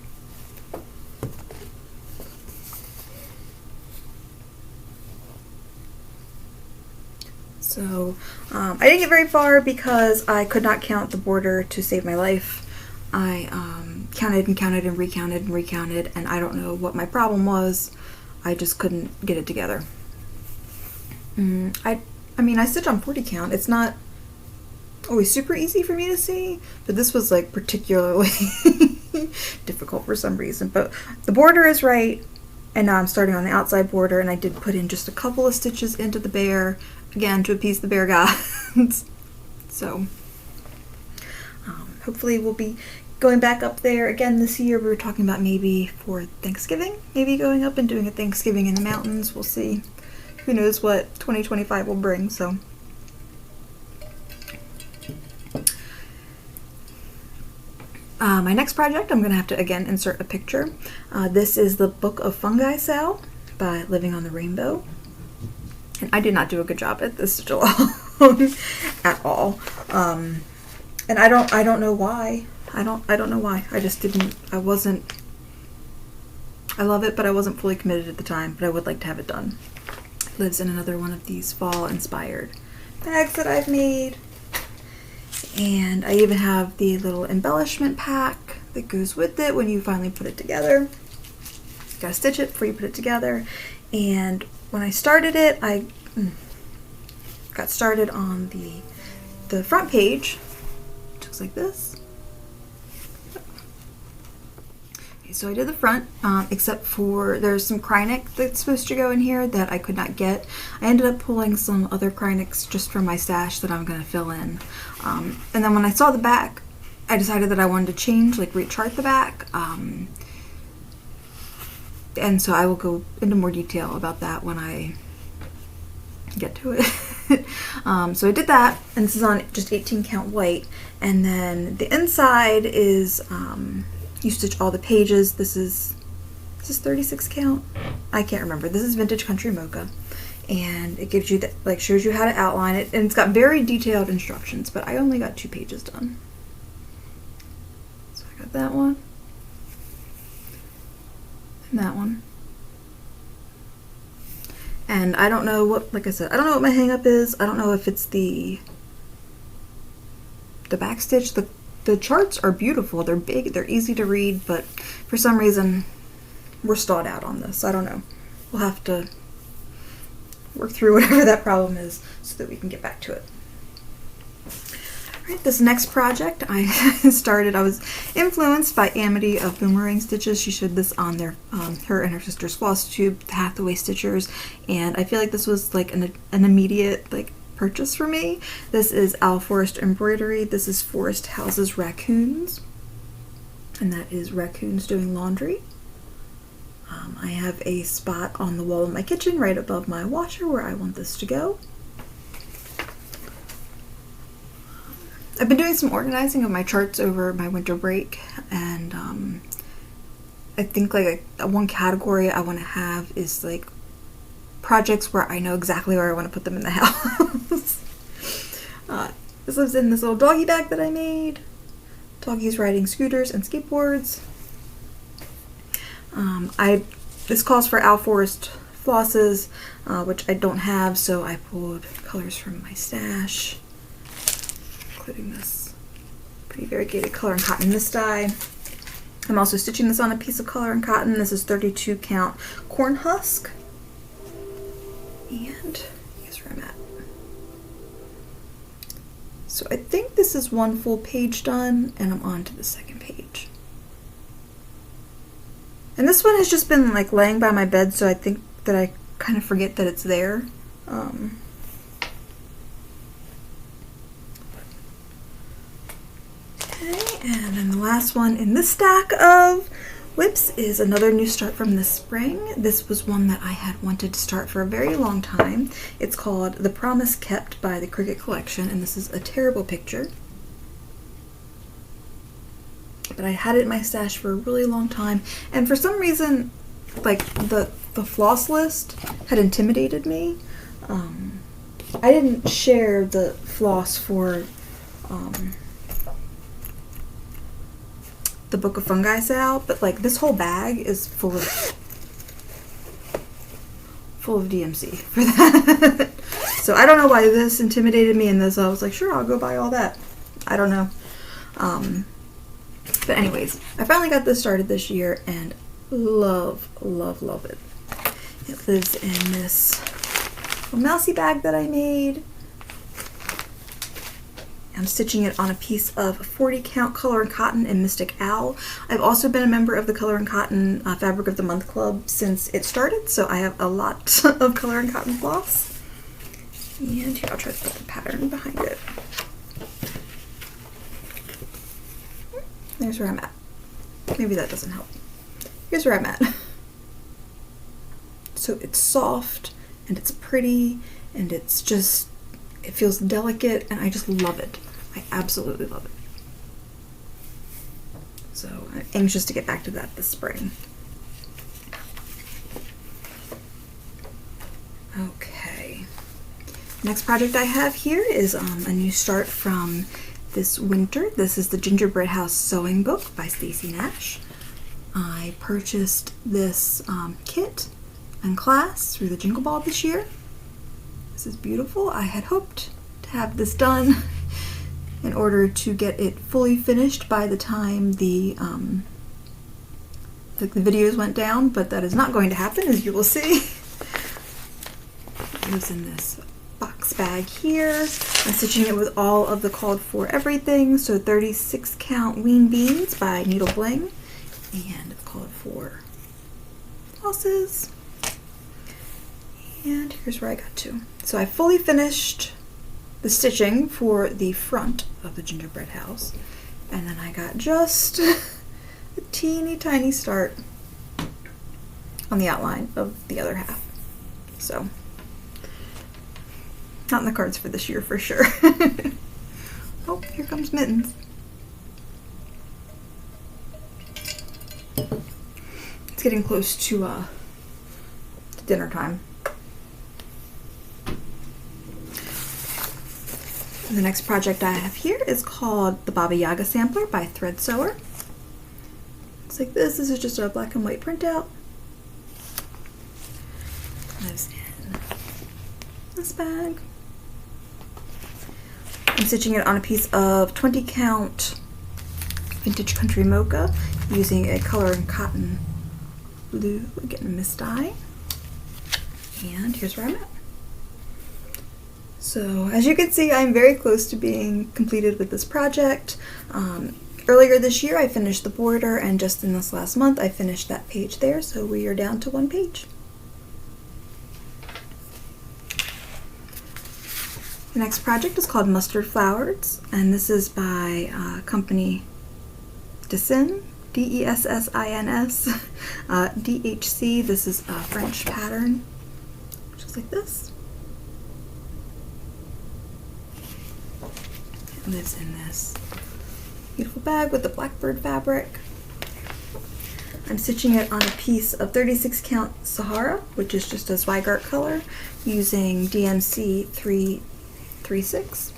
So I didn't get very far because I could not count the border to save my life. I counted and counted and recounted, and I don't know what my problem was. I just couldn't get it together. I mean, I stitch on 40 count. It's not always super easy for me to see, but this was like particularly difficult for some reason. But the border is right, and now I'm starting on the outside border, and I did put in just a couple of stitches into the bear, again, to appease the bear gods. So hopefully we'll be going back up there again this year. We were talking about maybe for Thanksgiving, maybe going up and doing a Thanksgiving in the mountains. We'll see. Who knows what 2025 will bring, so. My next project, I'm going to have to again insert a picture. This is the Book of Fungi Sal by Living on the Rainbow. And I did not do a good job at this stitch along at all. And I don't know why. I don't know why. I just didn't, I love it, but I wasn't fully committed at the time, but I would like to have it done. It lives in another one of these fall inspired bags that I've made. And I even have the little embellishment pack that goes with it when you finally put it together. You gotta stitch it before you put it together. And when I started it, I got started on the front page. It looks like this. Okay, so I did the front, except for there's some Krynic that's supposed to go in here that I could not get. I ended up pulling some other Krynics just from my stash that I'm going to fill in. And then when I saw the back, I decided that I wanted to change, like rechart the back. And so I will go into more detail about that when I get to it. So I did that, and this is on just 18 count white. And then the inside is, you stitch all the pages. This is 36 count? I can't remember. This is Vintage Country Mocha. And it gives you, shows you how to outline it. And it's got very detailed instructions, but I only got 2 pages done. So I got that one. And that one. And I don't know what, like I said, I don't know what my hang up is. I don't know if it's the back stitch. The charts are beautiful. They're big, they're easy to read, but for some reason we're stalled out on this. I don't know. We'll have to work through whatever that problem is so that we can get back to it. Alright, this next project I started, I was influenced by Amity of Boomerang Stitches. She showed this on their, her and her sister's Flosstube, the Hathaway Stitchers, and I feel like this was like an immediate purchase for me. This is Owl Forest embroidery. This is Forest Houses Raccoons, and that is raccoons doing laundry. I have a spot on the wall of my kitchen right above my washer where I want this to go. I've been doing some organizing of my charts over my winter break, and I think one category I want to have is projects where I know exactly where I want to put them in the house. This lives in this little doggy bag that I made. Doggies riding scooters and skateboards. This calls for Owl Forest flosses, which I don't have, so I pulled colors from my stash, including this pretty variegated color and cotton this dye. I'm also stitching this on a piece of color and cotton. This is 32 count corn husk. And here's where I'm at. So I think this is one full page done, and I'm on to the second page. And this one has just been like laying by my bed, so I think that I kind of forget that it's there. Okay, and then the last one in this stack of WIPs is another new start from this spring. This was one that I had wanted to start for a very long time. It's called The Promise Kept by the Cricket Collection, and this is a terrible picture. But I had it in my stash for a really long time, and for some reason, like the floss list had intimidated me. I didn't share the floss for the Book of Fungi sale, but like this whole bag is full of DMC for that. So I don't know why this intimidated me, and this I was like, sure, I'll go buy all that. I don't know. But anyways, I finally got this started this year and love it. It lives in this little mousy bag that I made. I'm stitching it on a piece of 40 count Color and Cotton in Mystic Owl. I've also been a member of the Color and Cotton Fabric of the Month Club since it started, so I have a lot of Color and Cotton floss. And here, I'll try to put the pattern behind it. There's where I'm at. Maybe that doesn't help. Here's where I'm at. So it's soft, and it's pretty, and it's just, it feels delicate, and I just love it. I absolutely love it. So I'm anxious to get back to that this spring. Okay. Next project I have here is a new start from this winter. This is the Gingerbread House Sewing Book by Stacey Nash. I purchased this kit and class through the Jingle Ball this year. This is beautiful. I had hoped to have this done in order to get it fully finished by the time the videos went down, but that is not going to happen, as you will see. It was in this box bag here. I'm stitching it with all of the called for everything, so 36 count Ween Beans by Needle Bling, and called for flosses. And here's where I got to. So I fully finished the stitching for the front of the gingerbread house, and then I got just a teeny tiny start on the outline of the other half. So not in the cards for this year for sure. Oh, here comes Mittens. It's getting close to dinner time. The next project I have here is called the Baba Yaga Sampler by Thread Sewer. It's like this. This is just a black and white printout. Lives in this bag. I'm stitching it on a piece of 20 count Vintage Country Mocha using a Color and Cotton blue, getting a mist dye. And here's where I'm at. So as you can see, I'm very close to being completed with this project. Earlier this year I finished the border, and just in this last month I finished that page there, so we are down to one page. The next project is called Mustard Flowers, and this is by company Dessin, D-E-S-S-I-N-S, DHC. This is a French pattern, just like this. It lives in this beautiful bag with the blackbird fabric. I'm stitching it on a piece of 36 count Sahara, which is just a Zweigart color, using DMC 336.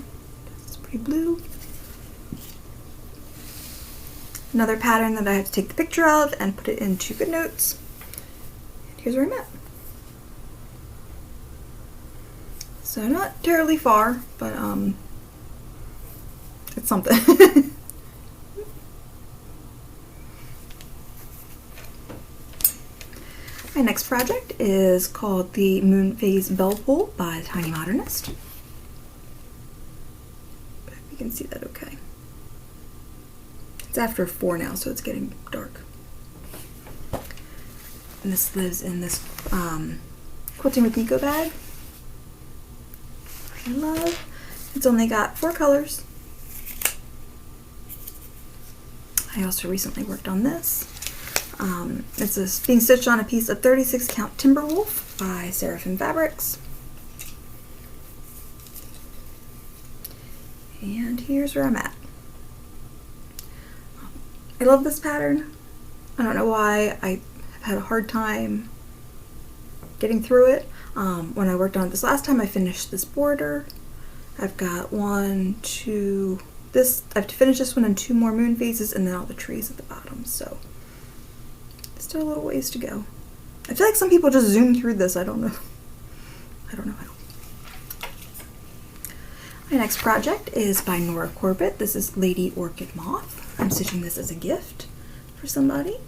It's pretty blue. Another pattern that I have to take the picture of and put it into GoodNotes. And here's where I'm at. So not terribly far, but it's something. My next project is called the Moon Phase Bell Pull by Tiny Modernist. Back can see that okay. It's after 4 now, so it's getting dark. And this lives in this Quilting with Nico bag. I love. It's only got 4 colors. I also recently worked on this. It's being stitched on a piece of 36 count Timberwolf by Seraphim Fabrics. And here's where I'm at. I love this pattern. I don't know why. I have had a hard time getting through it. When I worked on it this last time, I finished this border. I've got 1, 2, I have to finish this one and 2 more moon phases, and then all the trees at the bottom, so still a little ways to go. I feel like some people just zoom through this. I don't know. My next project is by Nora Corbett. This is Lady Orchid Moth. I'm stitching this as a gift for somebody.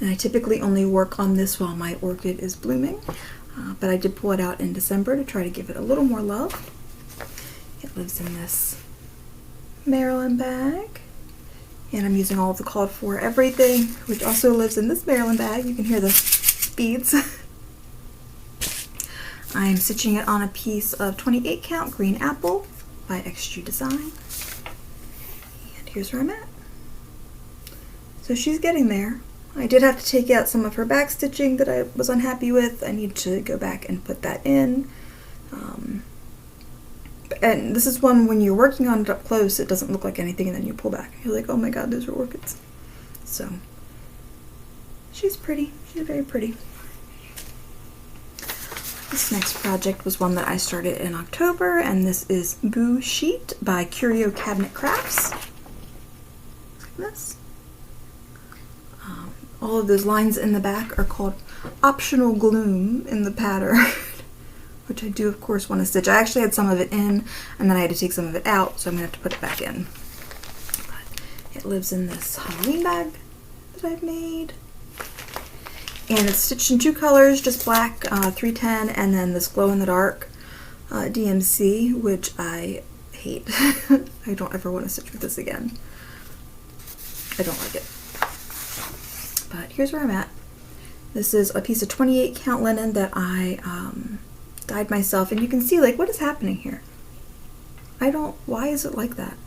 And I typically only work on this while my orchid is blooming, but I did pull it out in December to try to give it a little more love. It lives in this Marilyn bag, and I'm using all of the called for everything, which also lives in this Marilyn bag. You can hear the beads. I'm stitching it on a piece of 28 count Green Apple by XG Design. And here's where I'm at. So she's getting there. I did have to take out some of her back stitching that I was unhappy with. I need to go back and put that in. And this is one, when you're working on it up close, it doesn't look like anything, and then you pull back and you're like, oh my god, those are orchids. So she's pretty. She's very pretty. This next project was one that I started in October, and this is Boo Sheet by Curio Cabinet Crafts. Like this. All of those lines in the back are called optional gloom in the pattern, which I do of course want to stitch. I actually had some of it in, and then I had to take some of it out, so I'm going to have to put it back in. But it lives in this Halloween bag that I've made. And it's stitched in 2 colors, just black 310, and then this glow-in-the-dark DMC, which I hate. I don't ever want to stitch with this again. I don't like it. But here's where I'm at. This is a piece of 28 count linen that I dyed myself, and you can see, like, what is happening here? Why is it like that?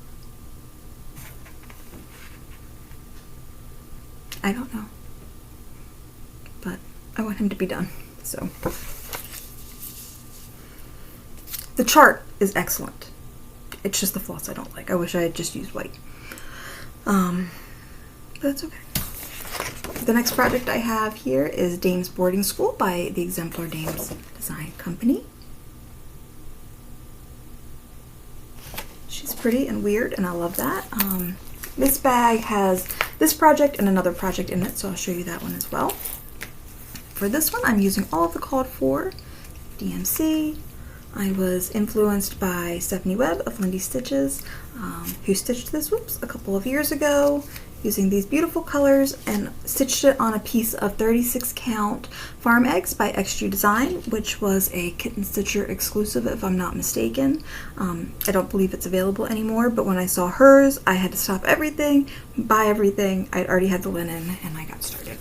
I don't know. But I want him to be done, so. The chart is excellent. It's just the floss I don't like. I wish I had just used white. But that's okay. The next project I have here is Dame's Boarding School by the Exemplar Dames Design Company. She's pretty and weird, and I love that. This bag has this project and another project in it, so I'll show you that one as well. For this one, I'm using all of the called for DMC. I was influenced by Stephanie Webb of lindystitches, who stitched this, a couple of years ago, using these beautiful colors, and stitched it on a piece of 36 count Farm Eggs by XG Design, which was a Kitten Stitcher exclusive, if I'm not mistaken. I don't believe it's available anymore, but when I saw hers, I had to stop everything, buy everything. I'd already had the linen, and I got started.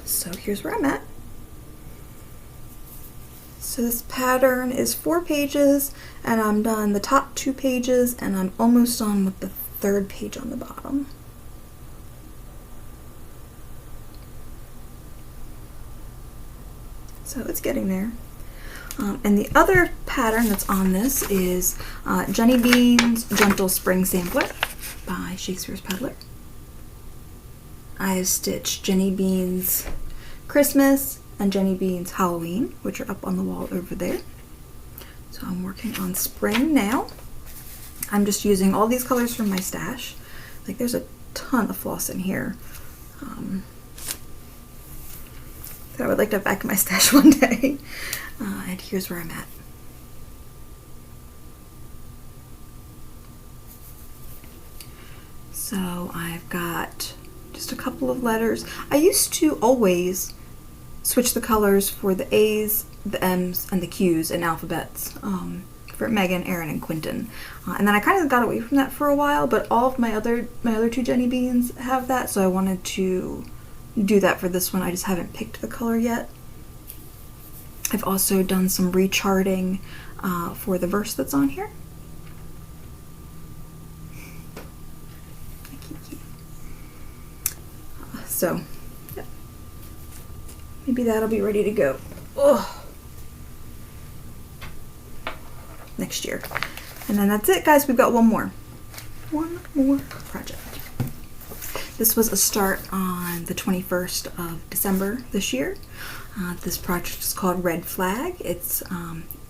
So here's where I'm at. So this pattern is 4 pages, and I'm done the top 2 pages, and I'm almost done with the 3rd page on the bottom. So it's getting there. And the other pattern that's on this is Jenny Bean's Gentle Spring Sampler by Shakespeare's Peddler. I have stitched Jenny Bean's Christmas and Jenny Bean's Halloween, which are up on the wall over there. So I'm working on spring now. I'm just using all these colors from my stash. Like, there's a ton of floss in here. That I would like to have back in my stash one day. And here's where I'm at. So I've got just a couple of letters. I used to always switch the colors for the A's, the M's, and the Q's in alphabets for Megan, Aaron, and Quentin. And then I kind of got away from that for a while, but all of my other two Jenny Beans have that, so I wanted to do that for this one. I just haven't picked the color yet. I've also done some recharting for the verse that's on here. So, yeah. Maybe that'll be ready to go. Ugh. Next year. And then that's it, guys. We've got one more project. This was a start on the 21st of December this year. This project is called Red Flag. It's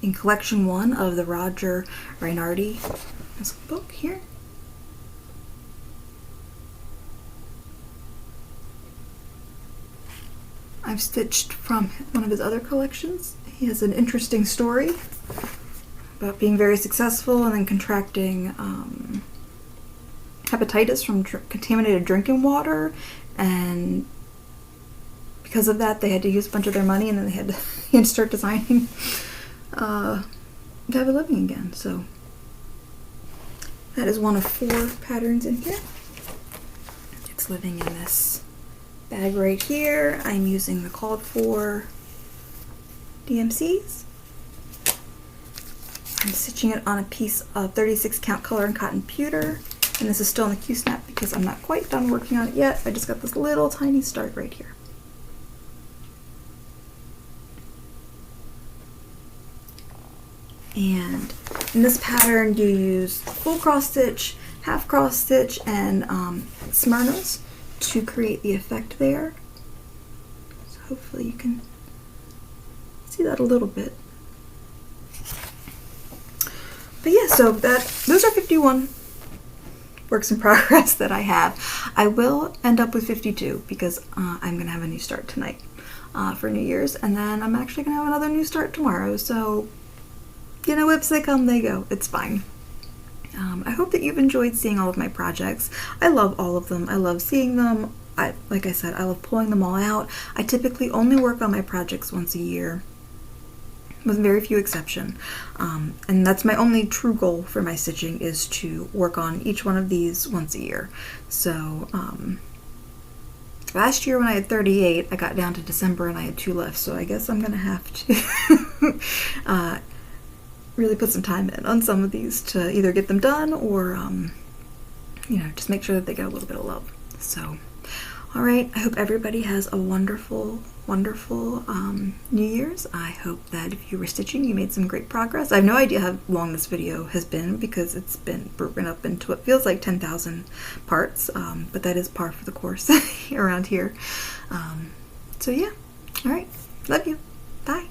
in collection 1 of the Roger Reinardi book here. I've stitched from one of his other collections. He has an interesting story about being very successful and then contracting hepatitis from contaminated drinking water, and because of that they had to use a bunch of their money, and then they had to start designing to have a living again. So that is one of 4 patterns in here. It's living in this bag right here. I'm using the called for DMCs. I'm stitching it on a piece of 36 count color and cotton pewter, and this is still in the Q-snap because I'm not quite done working on it yet. I just got this little tiny start right here. And in this pattern you use full cross stitch, half cross stitch, and Smyrnas to create the effect there. So hopefully you can see that a little bit. But yeah, so those are 51 works in progress that I have. I will end up with 52 because I'm gonna have a new start tonight for New Year's, and then I'm actually gonna have another new start tomorrow. So, you know, whips, they come, they go. It's fine. I hope that you've enjoyed seeing all of my projects. I love all of them. I love seeing them. Like I said, I love pulling them all out. I typically only work on my projects once a year, with very few exception. And that's my only true goal for my stitching, is to work on each one of these once a year. So last year when I had 38, I got down to December and I had 2 left, so I guess I'm gonna have to really put some time in on some of these to either get them done or you know, just make sure that they get a little bit of love. So alright, I hope everybody has a wonderful New Year's. I hope that if you were stitching, you made some great progress. I have no idea how long this video has been because it's been broken up into what feels like 10,000 parts, but that is par for the course around here. So yeah, alright, love you, bye.